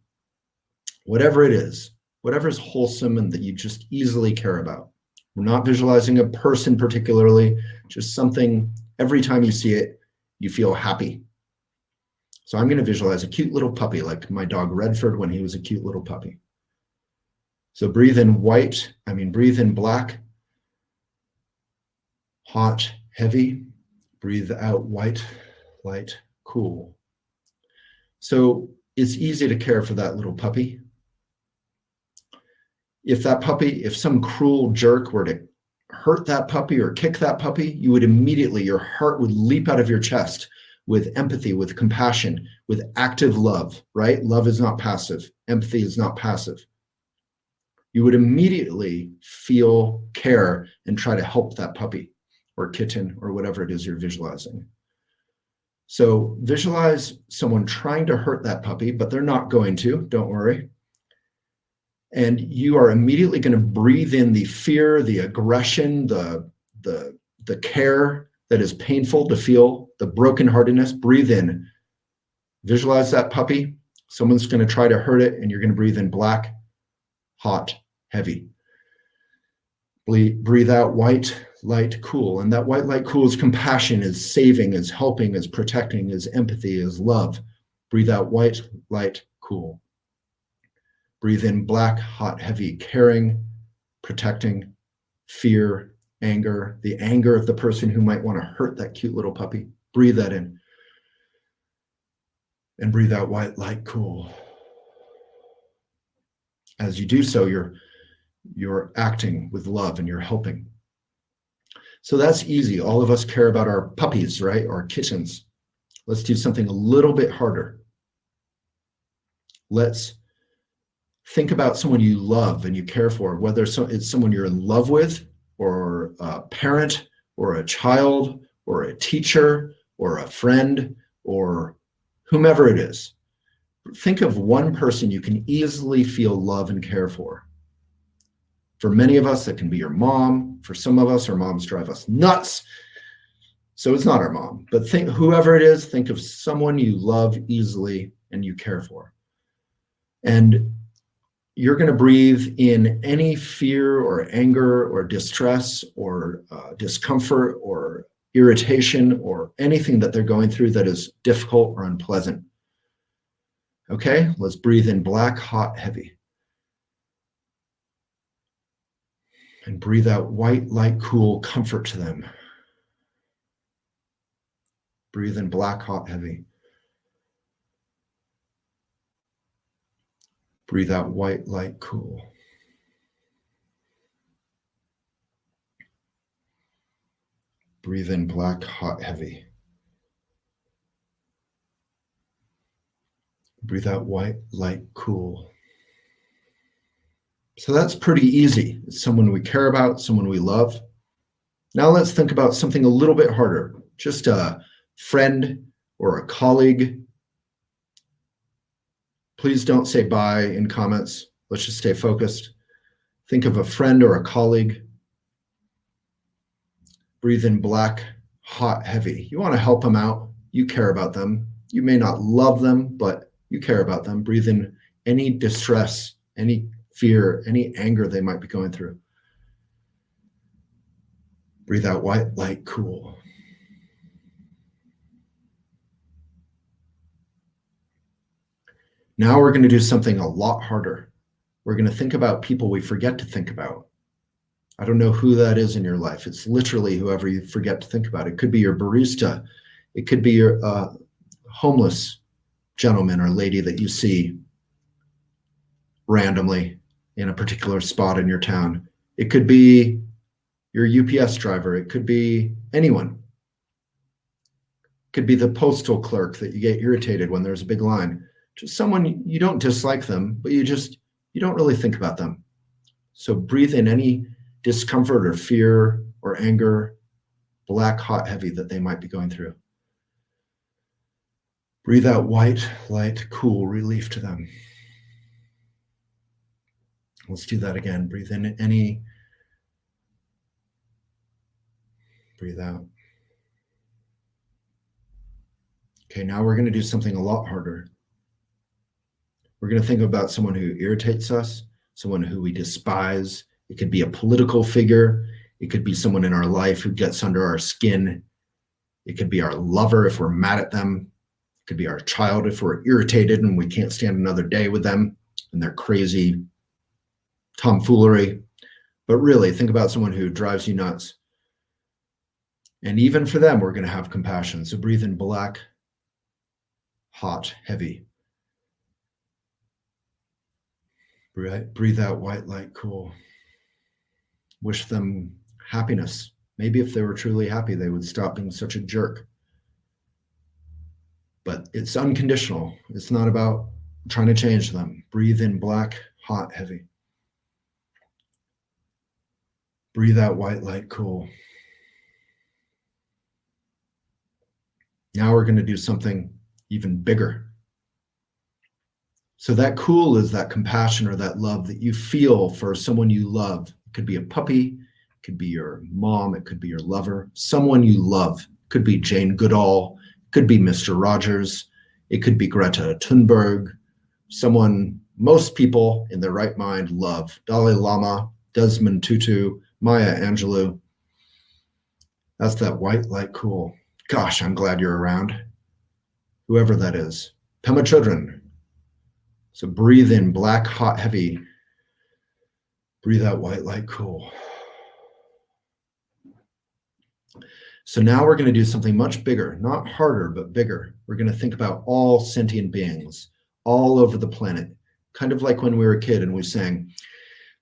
Whatever it is, whatever is wholesome and that you just easily care about. We're not visualizing a person particularly, just something, every time you see it, you feel happy. So I'm going to visualize a cute little puppy, like my dog Redford when he was a cute little puppy. So breathe in breathe in black, hot, heavy. Breathe out white, light, cool. So it's easy to care for that little puppy. If some cruel jerk were to hurt that puppy or kick that puppy, you would immediately, your heart would leap out of your chest with empathy, with compassion, with active love, right? Love is not passive. Empathy is not passive. you would immediately feel care and try to help that puppy or kitten or whatever it is you're visualizing. So visualize someone trying to hurt that puppy, but they're not going to, don't worry. And you are immediately going to breathe in the fear, the aggression, the care that is painful to feel, the brokenheartedness. Breathe in. Visualize that puppy. Someone's going to try to hurt it, and you're going to breathe in black, hot, heavy. Breathe out white, light, cool. And that white, light, cool is compassion, is saving, is helping, is protecting, is empathy, is love. Breathe out white, light, cool. Breathe in black, hot, heavy, caring, protecting, fear, anger, the anger of the person who might want to hurt that cute little puppy. Breathe that in. And breathe out white, light, cool. As you do so, you're acting with love and you're helping. So that's easy. All of us care about our puppies, right? Our kittens. Let's do something a little bit harder. Let's think about someone you love and you care for, whether it's someone you're in love with, or a parent, or a child, or a teacher, or a friend, or whomever it is. Think of one person you can easily feel love and care for. For many of us, that can be your mom. For some of us, our moms drive us nuts. So it's not our mom, but whoever it is, think of someone you love easily and you care for. And you're going to breathe in any fear or anger or distress or discomfort or irritation or anything that they're going through that is difficult or unpleasant. Okay, let's breathe in black, hot, heavy. And breathe out white, light, cool, comfort to them. Breathe in black, hot, heavy. Breathe out white, light, cool. Breathe in black, hot, heavy. Breathe out white, light, cool. So that's pretty easy. It's someone we care about, someone we love. Now let's think about something a little bit harder. Just a friend or a colleague. Please don't say bye in comments. Let's just stay focused. Think of a friend or a colleague. Breathe in black, hot, heavy. You want to help them out. You care about them. You may not love them, but you care about them. Breathe in any distress, any fear, any anger they might be going through. Breathe out white, light, cool. Now we're going to do something a lot harder. We're going to think about people we forget to think about. I don't know who that is in your life. It's literally whoever you forget to think about. It could be your barista. It could be your homeless gentleman or lady that you see randomly in a particular spot in your town. It could be your UPS driver. It could be anyone. It could be the postal clerk that you get irritated when there's a big line. Just someone you don't dislike them, but you don't really think about them. So breathe in any discomfort or fear or anger, black, hot, heavy that they might be going through. Breathe out white, light, cool, relief to them. Let's do that again. Breathe in any, breathe out. Okay, now we're going to do something a lot harder. We're going to think about someone who irritates us, someone who we despise. It could be a political figure. It could be someone in our life who gets under our skin. It could be our lover if we're mad at them. It could be our child if we're irritated and we can't stand another day with them and their crazy tomfoolery. But really, think about someone who drives you nuts. And even for them, we're going to have compassion. So breathe in black, hot, heavy. Breathe out white, light, cool. Wish them happiness. Maybe if they were truly happy, they would stop being such a jerk. But it's unconditional. It's not about trying to change them. Breathe in black, hot, heavy. Breathe out white light, cool. Now we're going to do something even bigger. So that cool is that compassion or that love that you feel for someone you love. It could be a puppy, it could be your mom, it could be your lover, someone you love. It could be Jane Goodall, it could be Mr. Rogers, it could be Greta Thunberg, someone most people in their right mind love. Dalai Lama, Desmond Tutu, Maya Angelou. That's that white light cool. Gosh, I'm glad you're around. Whoever that is. Pema Chodron. So breathe in black, hot, heavy. Breathe out white light cool. So now we're going to do something much bigger, not harder, but bigger. We're going to think about all sentient beings all over the planet. Kind of like when we were a kid and we sang,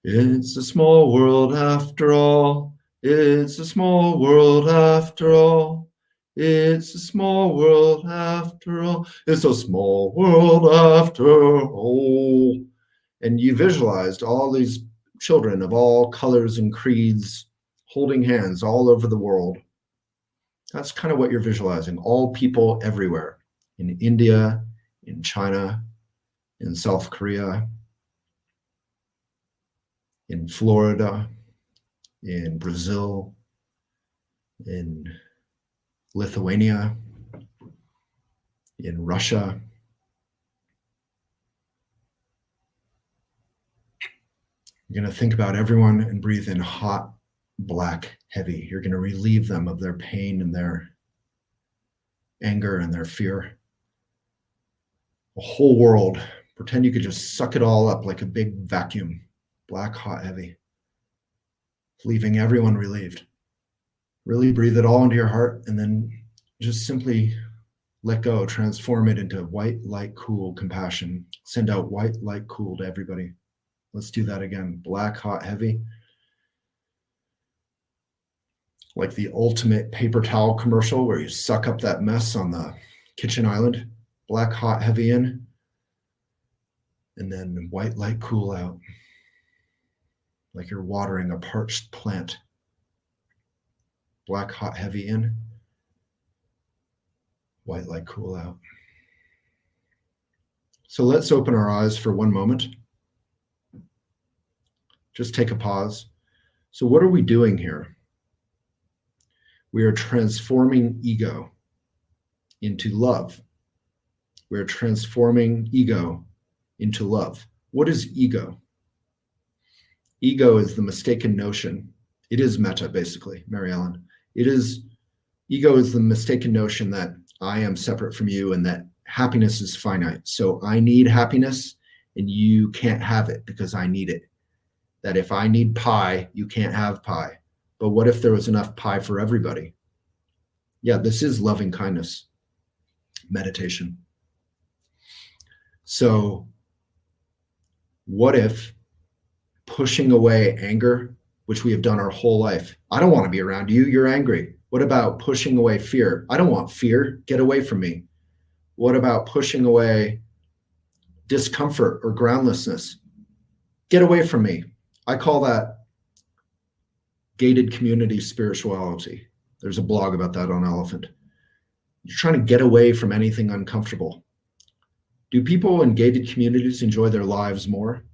"It's a small world after all. It's a small world after all. It's a small world after all. It's a small world after all." And you visualized all these children of all colors and creeds holding hands all over the world. That's kind of what you're visualizing. All people everywhere. In India, in China, in South Korea, in Florida, in Brazil, in Lithuania, in Russia. You're going to think about everyone and breathe in hot, black, heavy. You're going to relieve them of their pain and their anger and their fear. The whole world. Pretend you could just suck it all up like a big vacuum. Black, hot, heavy. Leaving everyone relieved. Really breathe it all into your heart and then just simply let go. Transform it into white, light, cool compassion. Send out white, light, cool to everybody. Let's do that again. Black, hot, heavy. Like the ultimate paper towel commercial where you suck up that mess on the kitchen island. Black, hot, heavy in. And then white, light, cool out. Like you're watering a parched plant. Black, hot, heavy in. White, light, cool out. So let's open our eyes for one moment. Just take a pause. So what are we doing here? We are transforming ego into love. We are transforming ego into love. What is ego? Ego is the mistaken notion. It is meta, basically, Mary Ellen. Ego is the mistaken notion that I am separate from you and that happiness is finite. So I need happiness and you can't have it because I need it. That if I need pie, you can't have pie. But what if there was enough pie for everybody? Yeah, this is loving kindness, meditation. So what if pushing away anger, which we have done our whole life? I don't want to be around you. You're angry. What about pushing away fear? I don't want fear. Get away from me. What about pushing away discomfort or groundlessness? Get away from me. I call that gated community spirituality. There's a blog about that on Elephant. You're trying to get away from anything uncomfortable. Do people in gated communities enjoy their lives more?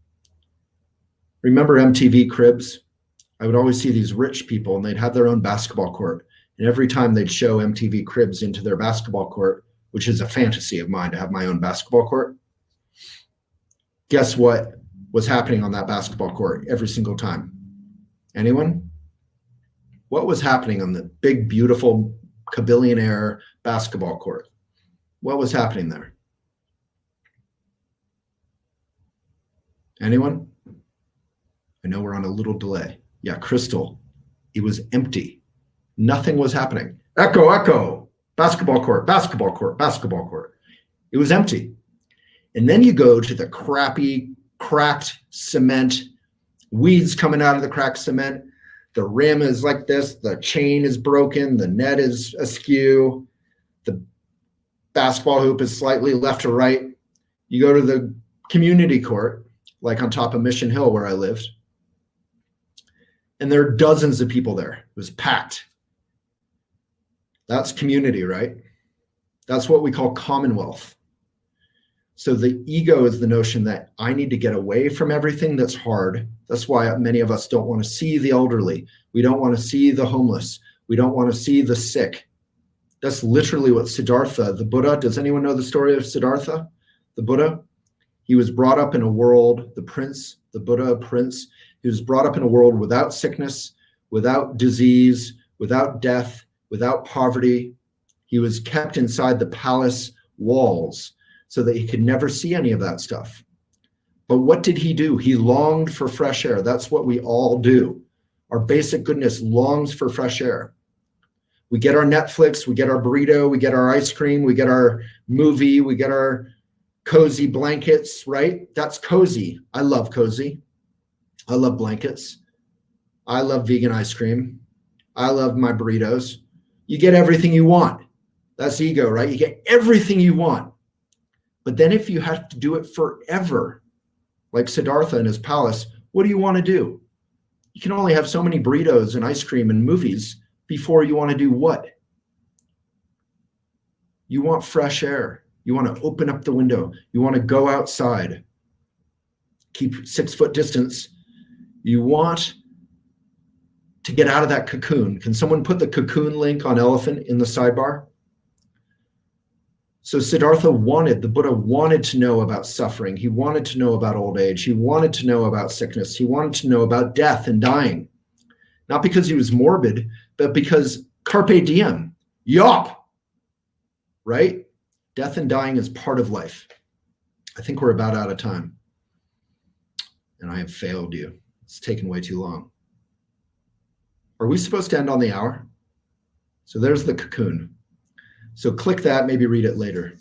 Remember MTV Cribs? I would always see these rich people and they'd have their own basketball court. And every time they'd show MTV Cribs into their basketball court, which is a fantasy of mine to have my own basketball court, guess what was happening on that basketball court every single time? Anyone? What was happening on the big, beautiful, kabillionaire basketball court? What was happening there? Anyone? I know we're on a little delay. Yeah, Crystal. It was empty. Nothing was happening. Echo, echo. Basketball court, basketball court, basketball court. It was empty. And then you go to the crappy, cracked cement, weeds coming out of the cracked cement. The rim is like this. The chain is broken. The net is askew. The basketball hoop is slightly left to right. You go to the community court, like on top of Mission Hill where I lived. And there are dozens of people there. It was packed. That's community, right? That's what we call commonwealth. So the ego is the notion that I need to get away from everything that's hard. That's why many of us don't want to see the elderly. We don't want to see the homeless. We don't want to see the sick. That's literally what Siddhartha, the Buddha, does anyone know the story of Siddhartha, the Buddha? He was brought up in a world, the prince, the Buddha prince, he was brought up in a world without sickness, without disease, without death, without poverty. He was kept inside the palace walls so that he could never see any of that stuff. But what did he do? He longed for fresh air. That's what we all do. Our basic goodness longs for fresh air. We get our Netflix, we get our burrito, we get our ice cream, we get our movie, we get our cozy blankets, right? That's cozy. I love cozy. I love blankets. I love vegan ice cream. I love my burritos. You get everything you want. That's ego, right? You get everything you want. But then if you have to do it forever, like Siddhartha in his palace, what do you want to do? You can only have so many burritos and ice cream and movies before you want to do what? You want fresh air. You want to open up the window. You want to go outside. Keep 6 foot distance. You want to get out of that cocoon. Can someone put the cocoon link on elephant in the sidebar? So Siddhartha the Buddha wanted to know about suffering. He wanted to know about old age. He wanted to know about sickness. He wanted to know about death and dying. Not because he was morbid, but because carpe diem, yop, right? Death and dying is part of life. I think we're about out of time. And I have failed you. It's taken way too long. Are we supposed to end on the hour? So there's the cocoon. So click that, maybe read it later.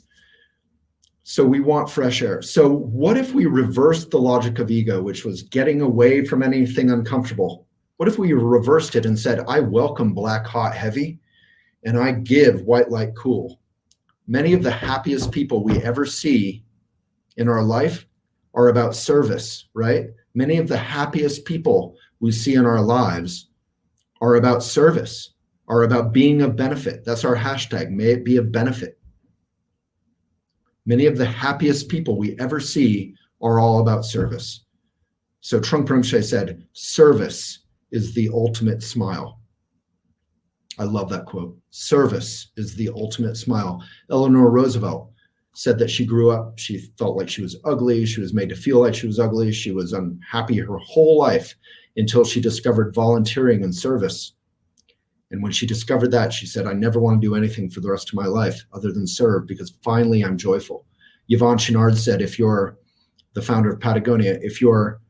So we want fresh air. So what if we reversed the logic of ego, which was getting away from anything uncomfortable? What if we reversed it and said, I welcome black, hot, heavy, and I give white, light, cool? Many of the happiest people we ever see in our life are about service, right? Many of the happiest people we see in our lives are about service, are about being of benefit. That's our hashtag, may it be of benefit. Many of the happiest people we ever see are all about service. So Trungpa Rinpoche said, service is the ultimate smile. I love that quote. Service is the ultimate smile. Eleanor Roosevelt said that she grew up, she felt like she was ugly, she was made to feel like she was ugly, she was unhappy her whole life until she discovered volunteering and service. And when she discovered that, she said, I never want to do anything for the rest of my life other than serve, because finally I'm joyful. Yvon Chouinard said, if you're the founder of Patagonia, if you're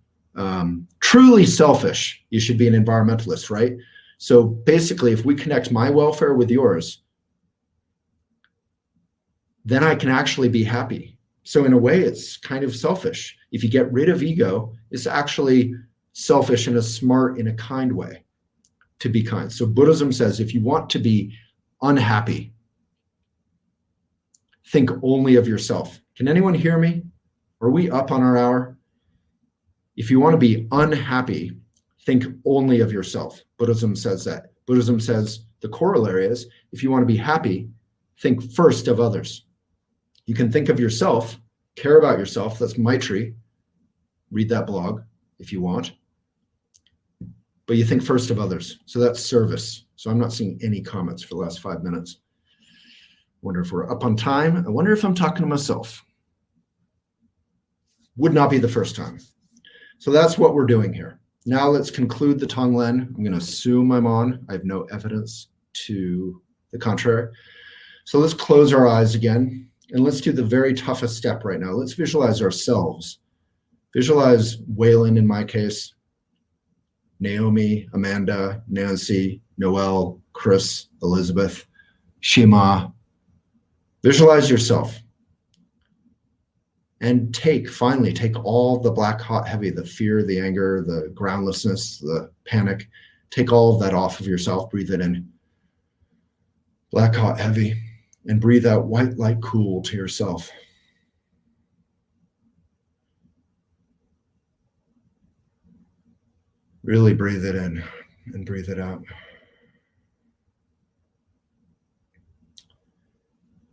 truly selfish, you should be an environmentalist, right? So basically, if we connect my welfare with yours, then I can actually be happy. So in a way, it's kind of selfish. If you get rid of ego, it's actually selfish in a smart, in a kind way, to be kind. So Buddhism says, if you want to be unhappy, think only of yourself. Can anyone hear me? Are we up on our hour? If you want to be unhappy, think only of yourself. Buddhism says that. Buddhism says the corollary is, if you want to be happy, think first of others. You can think of yourself, care about yourself. That's Maitri. Read that blog if you want. But you think first of others. So that's service. So I'm not seeing any comments for the last 5 minutes. Wonder if we're up on time. I wonder if I'm talking to myself. Would not be the first time. So that's what we're doing here. Now let's conclude the tonglen. I'm going to assume I'm on. I have no evidence to the contrary. So let's close our eyes again. And let's do the very toughest step right now. Let's visualize ourselves. Visualize Waylon in my case, Naomi, Amanda, Nancy, Noelle, Chris, Elizabeth, Shima. Visualize yourself. And finally take all the black, hot, heavy, the fear, the anger, the groundlessness, the panic. Take all of that off of yourself. Breathe it in. Black, hot, heavy. And breathe out white, light, cool to yourself. Really breathe it in and breathe it out.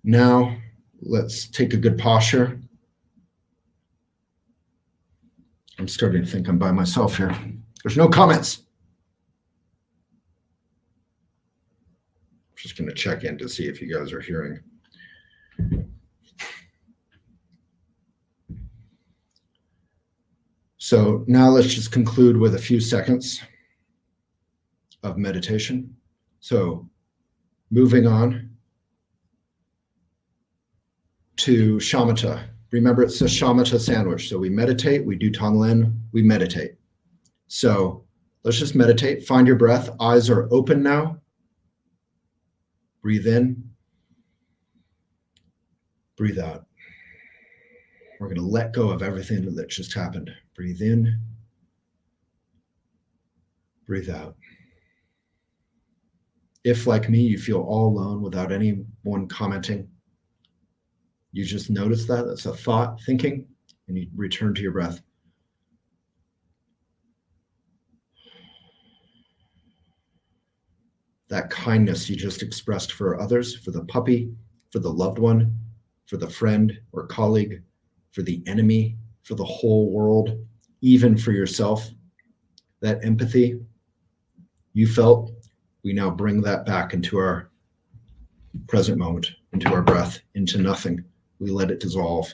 Now, let's take a good posture. I'm starting to think I'm by myself here. There's no comments. I'm just going to check in to see if you guys are hearing. So now let's just conclude with a few seconds of meditation. So moving on to shamatha. Remember, it's a shamatha sandwich. So we meditate, we do tonglen, we meditate. So let's just meditate. Find your breath. Eyes are open now. Breathe in. Breathe out. We're going to let go of everything that just happened. Breathe in. Breathe out. If, like me, you feel all alone without anyone commenting, you just notice that. That's a thought, thinking, and you return to your breath. That kindness you just expressed for others, for the puppy, for the loved one, for the friend or colleague, for the enemy, for the whole world, even for yourself, that empathy you felt, we now bring that back into our present moment, into our breath, into nothing. We let it dissolve.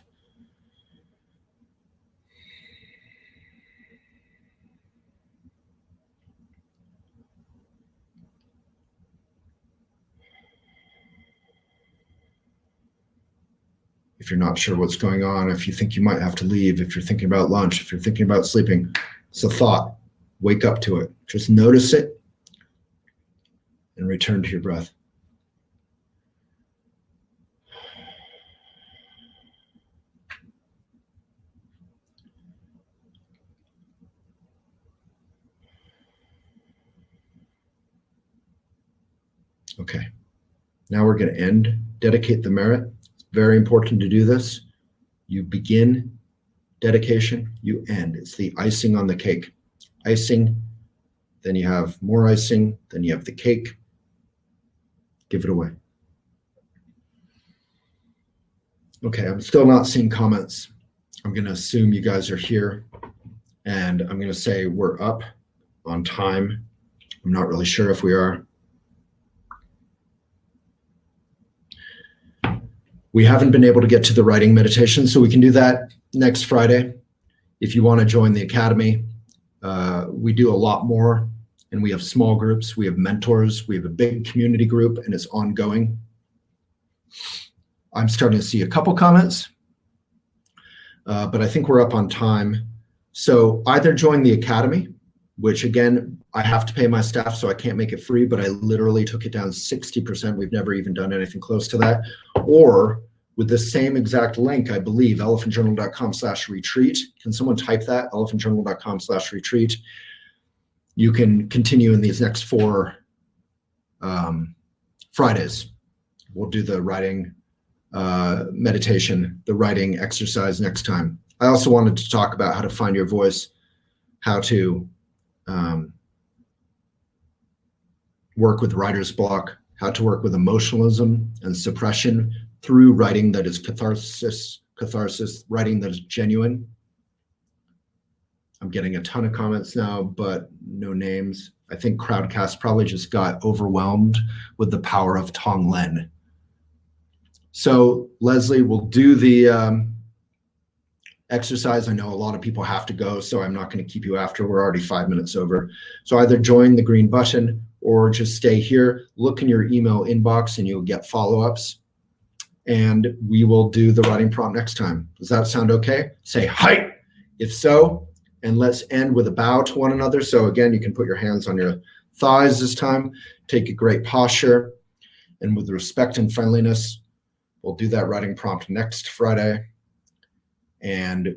If you're not sure what's going on, if you think you might have to leave, if you're thinking about lunch, if you're thinking about sleeping, it's a thought. Wake up to it. Just notice it and return to your breath. Okay. Now we're going to end. Dedicate the merit. It's very important to do this. You begin dedication, you end. It's the icing on the cake. Icing, then you have more icing, then you have the cake. Give it away. Okay, I'm still not seeing comments. I'm going to assume you guys are here, and I'm going to say we're up on time. I'm not really sure if we are. We haven't been able to get to the writing meditation, so we can do that next Friday. If you want to join the academy, we do a lot more, and we have small groups, we have mentors, we have a big community group, and it's ongoing. I'm starting to see a couple comments, but I think we're up on time. So either join the academy, which again, I have to pay my staff, so I can't make it free, but I literally took it down 60%. We've never even done anything close to that. Or with the same exact link, I believe, elephantjournal.com/retreat. Can someone type that? elephantjournal.com/retreat. You can continue in these next 4 Fridays. We'll do the writing meditation, the writing exercise next time. I also wanted to talk about how to find your voice, how to work with writer's block, how to work with emotionalism and suppression through writing that is catharsis, writing that is genuine. I'm getting a ton of comments now, but no names. I think Crowdcast probably just got overwhelmed with the power of tonglen. So Leslie, we'll do the exercise. I know a lot of people have to go, so I'm not going to keep you after. We're already 5 minutes over. So either join the green button or just stay here. Look in your email inbox and you'll get follow-ups. And we will do the writing prompt next time. Does that sound okay? Say hi if so, and let's end with a bow to one another. So again, you can put your hands on your thighs this time. Take a great posture. And with respect and friendliness, we'll do that writing prompt next Friday. And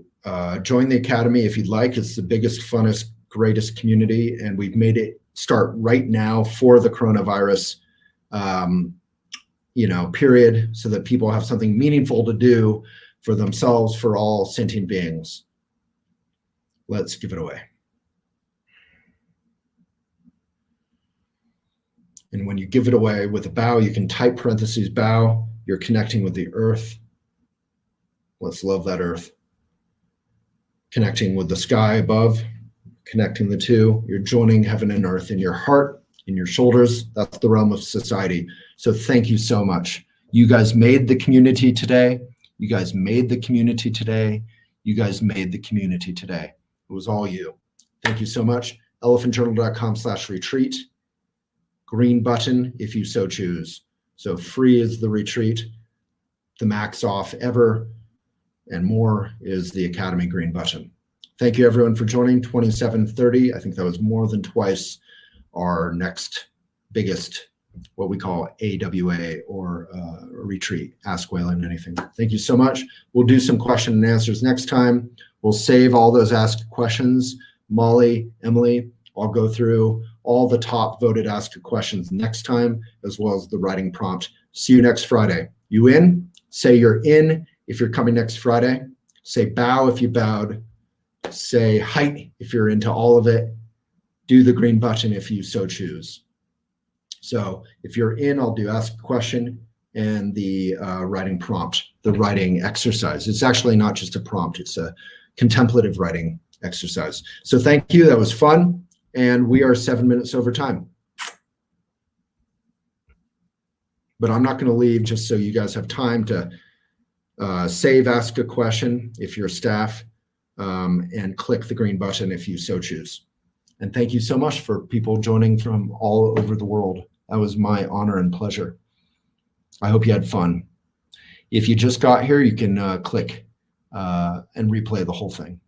join the academy if you'd like. It's the biggest, funnest, greatest community, and we've made it start right now for the coronavirus, period, so that people have something meaningful to do for themselves, for all sentient beings. Let's give it away. And when you give it away with a bow, you can type parentheses bow. You're connecting with the earth. Let's love that earth. Connecting with the sky above, connecting the two. You're joining heaven and earth in your heart, in your shoulders. That's the realm of society. So thank you so much. You guys made the community today. You guys made the community today. You guys made the community today. It was all you. Thank you so much. elephantjournal.com/retreat. Green button if you so choose. So free is the retreat. The max off ever and more is the Academy green button. Thank you everyone for joining. 2730. I think that was more than twice our next biggest, what we call AWA or retreat. Ask Waylon anything. Thank you so much. We'll do some question and answers next time. We'll save all those asked questions. Molly, Emily, I'll go through all the top voted asked questions next time, as well as the writing prompt. See you next Friday. You in? Say you're in if you're coming next Friday. Say bow if you bowed. Say height if you're into all of it. Do the green button if you so choose. So if you're in, I'll do ask a question and the writing prompt, the writing exercise. It's actually not just a prompt, it's a contemplative writing exercise. So thank you, that was fun. And we are 7 minutes over time. But I'm not going to leave just so you guys have time to save, ask a question if you're staff, and click the green button if you so choose. And thank you so much for people joining from all over the world. That was my honor and pleasure. I hope you had fun. If you just got here, you can click and replay the whole thing.